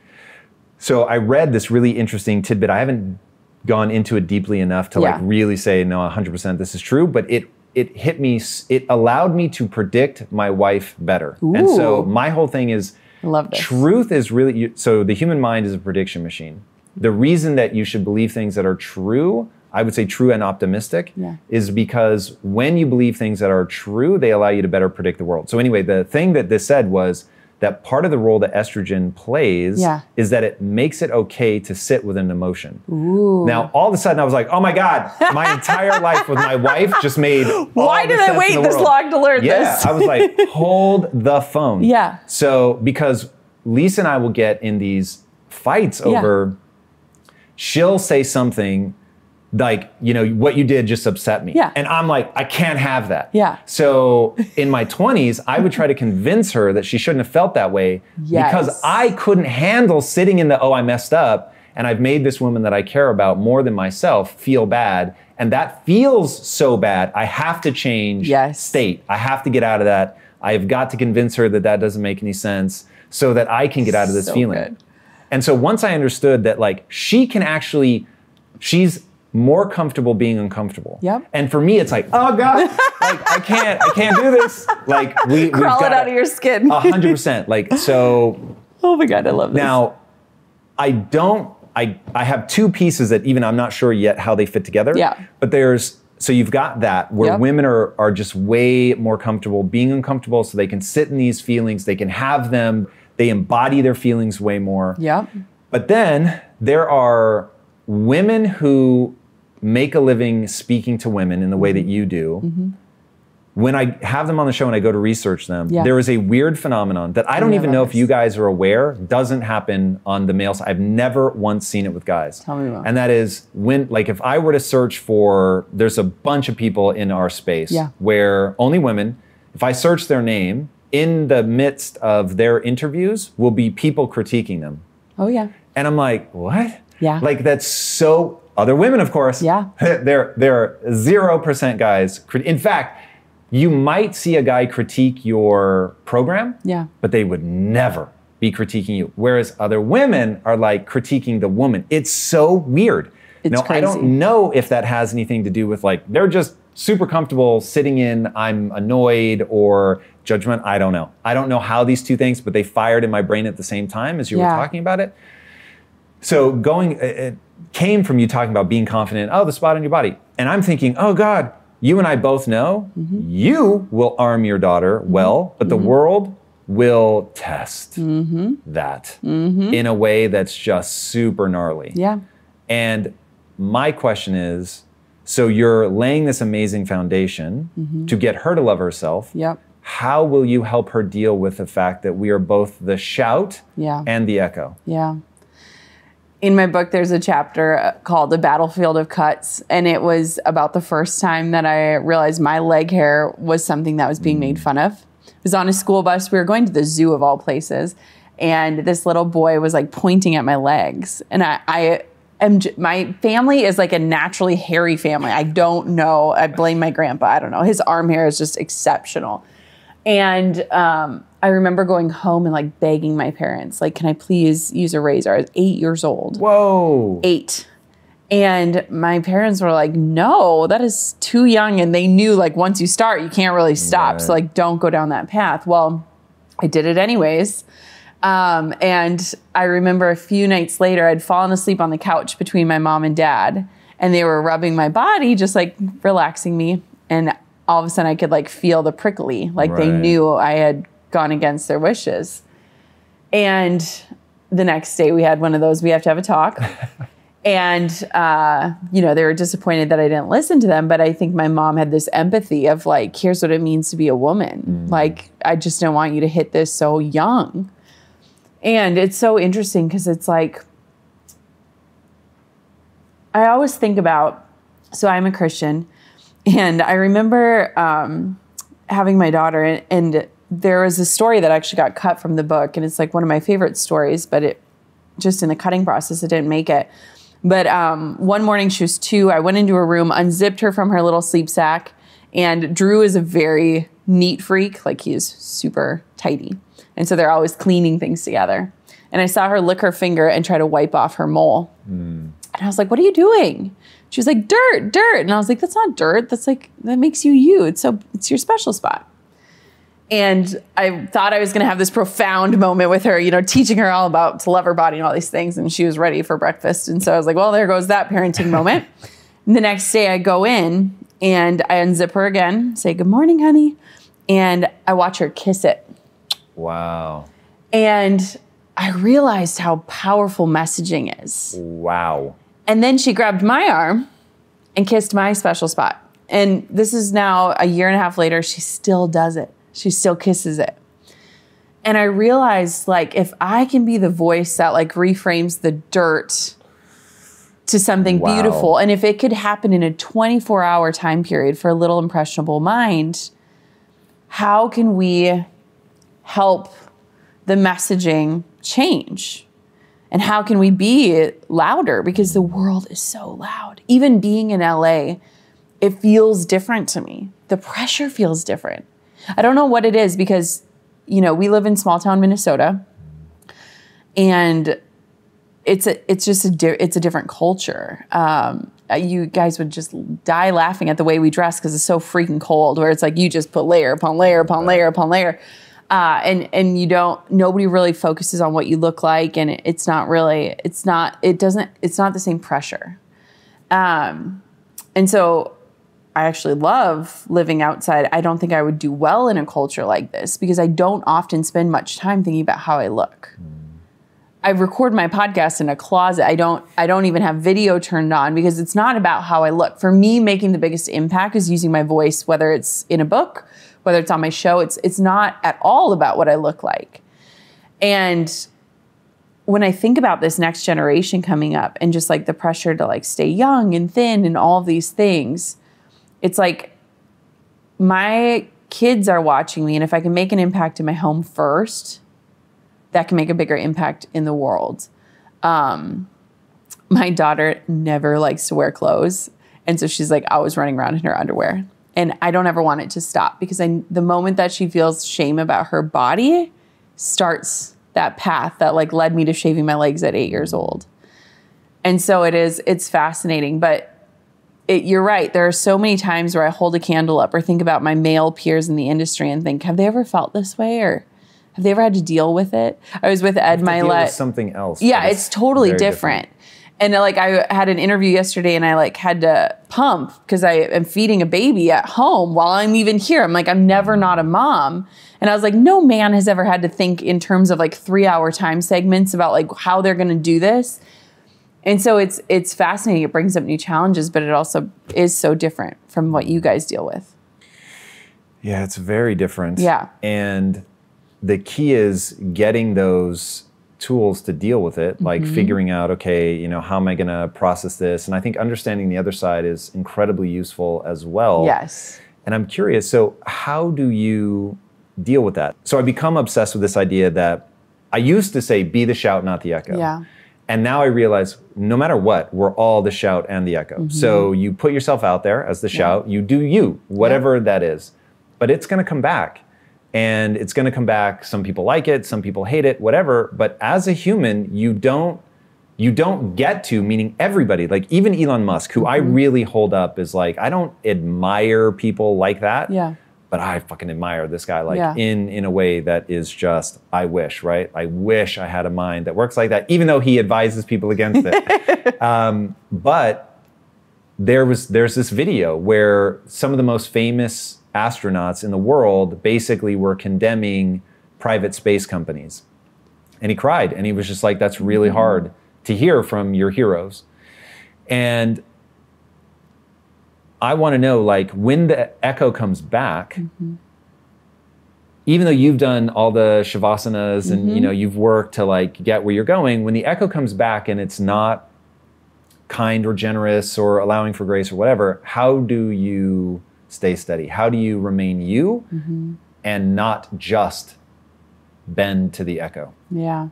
so I read this really interesting tidbit. I haven't gone into it deeply enough to like really say, no, 100% this is true, but it hit me, it allowed me to predict my wife better. Ooh. And so my whole thing is, I love this. Truth is really, so the human mind is a prediction machine. The reason that you should believe things that are true, I would say true and optimistic, is because when you believe things that are true, they allow you to better predict the world. So anyway, the thing that this said was that part of the role that estrogen plays is that it makes it okay to sit with an emotion. Ooh. Now, all of a sudden I was like, oh my God, my entire life with my wife just made Why did I wait this long to learn this? I was like, hold the phone. So, because Lisa and I will get in these fights over, she'll say something like, what you did just upset me. And I'm like, I can't have that. So in my 20s, I would try to convince her that she shouldn't have felt that way because I couldn't handle sitting in the, I messed up and I've made this woman that I care about more than myself feel bad. And that feels so bad. I have to change state. I have to get out of that. I've got to convince her that that doesn't make any sense so that I can get out of this feeling. Good. And so once I understood that like she can actually, she's more comfortable being uncomfortable. And for me, it's like, oh God, like I can't do this. Like we've got it out of your skin. 100%. Like, so. Oh my God, I love this. Now, I don't I have two pieces that even I'm not sure yet how they fit together. Yeah. But so you've got that where women are just way more comfortable being uncomfortable, so they can sit in these feelings, they can have them, they embody their feelings way more. Yeah. But then there are women who make a living speaking to women in the way that you do. Mm-hmm. When I have them on the show and I go to research them, there is a weird phenomenon that I don't even know if you guys are aware doesn't happen on the male side. I've never once seen it with guys. Tell me more. And that is when, like, if I were to search for, there's a bunch of people in our space where only women, if I search their name, in the midst of their interviews will be people critiquing them. Oh, yeah. And I'm like, what? Yeah. Like, that's so, other women, of course. Yeah. They're 0% guys. In fact, you might see a guy critique your program, but they would never be critiquing you. Whereas other women are like critiquing the woman. It's so weird. It's crazy. I don't know if that has anything to do with, like, they're just super comfortable sitting in, I'm annoyed or judgment. I don't know. I don't know how these two things, but they fired in my brain at the same time as you were talking about it. So it came from you talking about being confident, the spot on your body. And I'm thinking, oh God, you and I both know you will arm your daughter well, but the world will test that in a way that's just super gnarly. Yeah. And my question is, so you're laying this amazing foundation to get her to love herself. Yep. How will you help her deal with the fact that we are both the shout and the echo? Yeah. In my book, there's a chapter called The Battlefield of Cuts, and it was about the first time that I realized my leg hair was something that was being made fun of. It was on a school bus. We were going to the zoo of all places, and this little boy was like pointing at my legs. And my family is like a naturally hairy family. I don't know. I blame my grandpa. I don't know. His arm hair is just exceptional. And I remember going home and like begging my parents, like, can I please use a razor? I was 8 years old. Whoa. 8. And my parents were like, no, that is too young. And they knew, like, once you start, you can't really stop. Right. So, like, don't go down that path. Well, I did it anyways. And I remember a few nights later, I'd fallen asleep on the couch between my mom and dad. And they were rubbing my body, just like relaxing me. And all of a sudden I could like feel the prickly, like they knew I had gone against their wishes. And the next day we had one of those, we have to have a talk. And, they were disappointed that I didn't listen to them. But I think my mom had this empathy of like, here's what it means to be a woman. Like, I just don't want you to hit this so young. And it's so interesting because it's like, I always think about, so I'm a Christian, and I remember having my daughter, and there was a story that actually got cut from the book, and it's like one of my favorite stories, but it just in the cutting process, it didn't make it. But one morning she was 2, I went into her room, unzipped her from her little sleep sack, and Drew is a very neat freak, like he is super tidy. And so they're always cleaning things together. And I saw her lick her finger and try to wipe off her mole. And I was like, what are you doing? She was like, dirt. And I was like, that's not dirt. That's like, that makes you you. It's your special spot. And I thought I was going to have this profound moment with her, teaching her all about to love her body and all these things. And she was ready for breakfast. And so I was like, well, there goes that parenting moment. And the next day I go in and I unzip her again, say, good morning, honey. And I watch her kiss it. Wow. And I realized how powerful messaging is. Wow. And then she grabbed my arm and kissed my special spot. And this is now a year and a half later, she still does it. She still kisses it. And I realized, like, if I can be the voice that like reframes the dirt to something beautiful, and if it could happen in a 24-hour time period for a little impressionable mind, how can we help the messaging change? And how can we be louder? Because the world is so loud. Even being in LA, it feels different to me. The pressure feels different. I don't know what it is because, we live in small town Minnesota, and it's a different culture. You guys would just die laughing at the way we dress because it's so freaking cold, where it's like you just put layer upon layer upon layer upon layer. And nobody really focuses on what you look like, and it's not the same pressure. And so I actually love living outside. I don't think I would do well in a culture like this because I don't often spend much time thinking about how I look. I record my podcast in a closet. I don't even have video turned on because it's not about how I look. For me, making the biggest impact is using my voice, whether it's in a book, whether it's on my show. It's not at all about what I look like. And when I think about this next generation coming up and just like the pressure to like stay young and thin and all of these things, it's like my kids are watching me, and if I can make an impact in my home first, that can make a bigger impact in the world. My daughter never likes to wear clothes, and so she's like always running around in her underwear. And I don't ever want it to stop because the moment that she feels shame about her body starts that path that like led me to shaving my legs at 8 years old. And so it's fascinating, but you're right. There are so many times where I hold a candle up or think about my male peers in the industry and think, have they ever felt this way? Or have they ever had to deal with it? I was with Ed Milet. Something else. Yeah, it's totally different. And like I had an interview yesterday and I like had to pump because I am feeding a baby at home while I'm even here. I'm like, I'm never not a mom. And I was like, no man has ever had to think in terms of like 3-hour time segments about like how they're going to do this. And so it's fascinating. It brings up new challenges, but it also is so different from what you guys deal with. Yeah, it's very different. Yeah. And the key is getting those tools to deal with it, like figuring out, okay, how am I going to process this? And I think understanding the other side is incredibly useful as well. Yes. And I'm curious, so how do you deal with that? So I become obsessed with this idea that I used to say, be the shout, not the echo. Yeah. And now I realize no matter what, we're all the shout and the echo. So you put yourself out there as the shout, you do you, whatever that is, but it's going to come back. And it's going to come back. Some people like it, some people hate it, whatever. But as a human, you don't get to, meaning everybody, like even Elon Musk, who I really hold up as like, I don't admire people like that. Yeah. But I fucking admire this guy, like in a way that is just, I wish, right? I wish I had a mind that works like that, even though he advises people against it. But there's this video where some of the most famous astronauts in the world basically were condemning private space companies. And he cried, and he was just like, that's really hard to hear from your heroes. And I want to know, like, when the echo comes back, even though you've done all the shavasana and you've worked to like get where you're going, when the echo comes back and it's not kind or generous or allowing for grace or whatever, how do you stay steady? How do you remain you and not just bend to the echo? Yeah.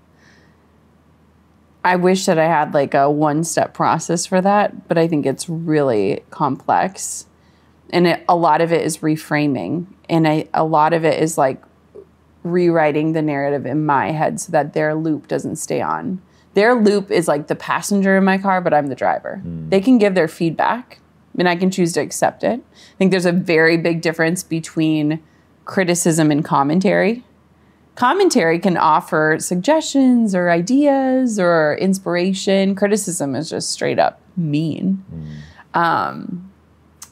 I wish that I had like a one-step process for that, but I think it's really complex. And a lot of it is reframing. And a lot of it is like rewriting the narrative in my head so that their loop doesn't stay on. Their loop is like the passenger in my car, but I'm the driver. They can give their feedback and I can choose to accept it. I think there's a very big difference between criticism and commentary. Commentary can offer suggestions or ideas or inspiration. Criticism is just straight up mean.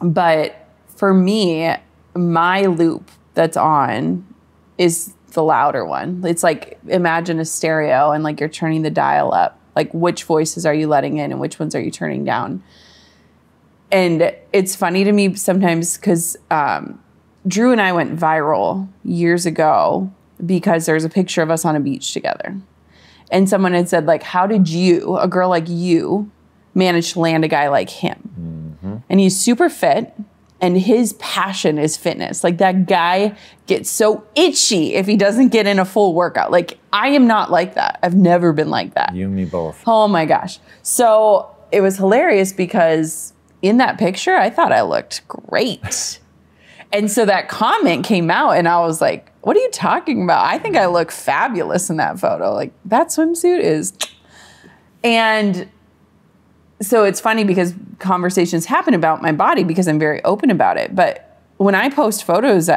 But for me, my loop that's on is the louder one. It's like, imagine a stereo and like you're turning the dial up. Like which voices are you letting in and which ones are you turning down? And it's funny to me sometimes because Drew and I went viral years ago because there's a picture of us on a beach together. And someone had said, like, how did you, a girl like you, manage to land a guy like him? And he's super fit, and his passion is fitness. Like, that guy gets so itchy if he doesn't get in a full workout. Like, I am not like that. I've never been like that. You and me both. Oh, my gosh. So it was hilarious because in that picture, I thought I looked great. And so that comment came out, and I was like, what are you talking about? I think I look fabulous in that photo. Like, that swimsuit is... And so it's funny because conversations happen about my body because I'm very open about it. But when I post photos,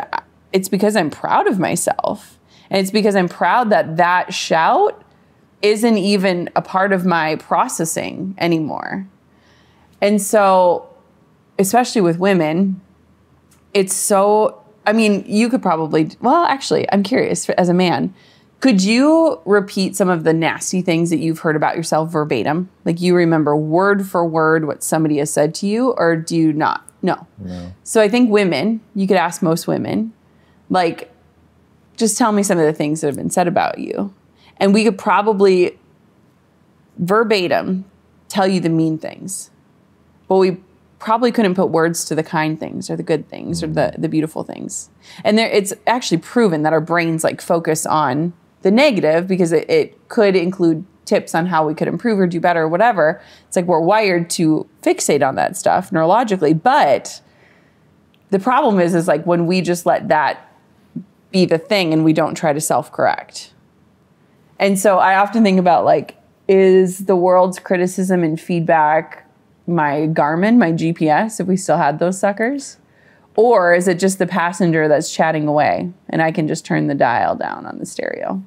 it's because I'm proud of myself. And it's because I'm proud that that shout isn't even a part of my processing anymore. And so, especially with women, it's so, I mean, you could probably, well, actually, I'm curious, as a man, could you repeat some of the nasty things that you've heard about yourself verbatim? Like you remember word for word what somebody has said to you, or do you not? No. So I think women, you could ask most women, like, just tell me some of the things that have been said about you. And we could probably verbatim tell you the mean things. But we probably couldn't put words to the kind things or the good things or the beautiful things. And it's actually proven that our brains like focus on the negative because it could include tips on how we could improve or do better or whatever. It's like we're wired to fixate on that stuff neurologically. But the problem is like when we just let that be the thing and we don't try to self-correct. And so I often think about like, is the world's criticism and feedback my Garmin, my GPS, if we still had those suckers? Or is it just the passenger that's chatting away and I can just turn the dial down on the stereo?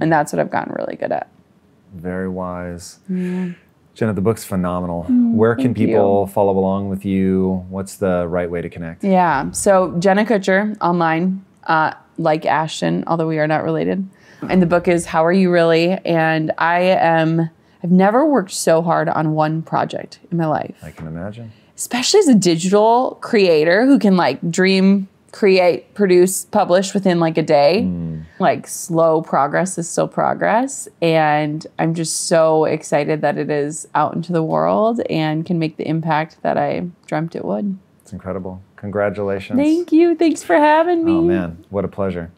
And that's what I've gotten really good at. Very wise. Jenna, the book's phenomenal. Where can people follow along with you? What's the right way to connect? Yeah, so Jenna Kutcher online, like Ashton, although we are not related. And the book is How Are You Really? And I've never worked so hard on one project in my life. I can imagine. Especially as a digital creator who can like dream, create, produce, publish within like a day. Like slow progress is still progress. And I'm just so excited that it is out into the world and can make the impact that I dreamt it would. It's incredible. Congratulations. Thank you. Thanks for having me. Oh man, what a pleasure.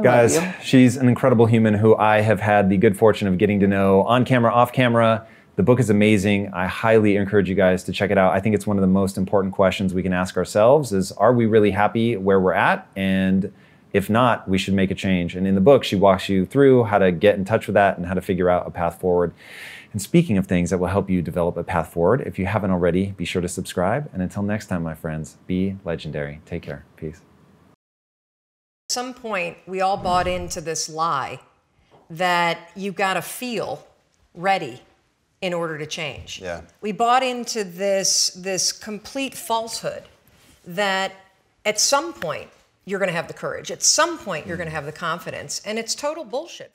Guys, she's an incredible human who I have had the good fortune of getting to know on camera, off camera. The book is amazing. I highly encourage you guys to check it out. I think it's one of the most important questions we can ask ourselves is, are we really happy where we're at? And if not, we should make a change. And in the book, she walks you through how to get in touch with that and how to figure out a path forward. And speaking of things that will help you develop a path forward, if you haven't already, be sure to subscribe. And until next time, my friends, be legendary. Take care. Peace. At some point, we all bought into this lie that you got to feel ready in order to change. Yeah. We bought into this complete falsehood that at some point you're going to have the courage, at some point you're going to have the confidence, and it's total bullshit.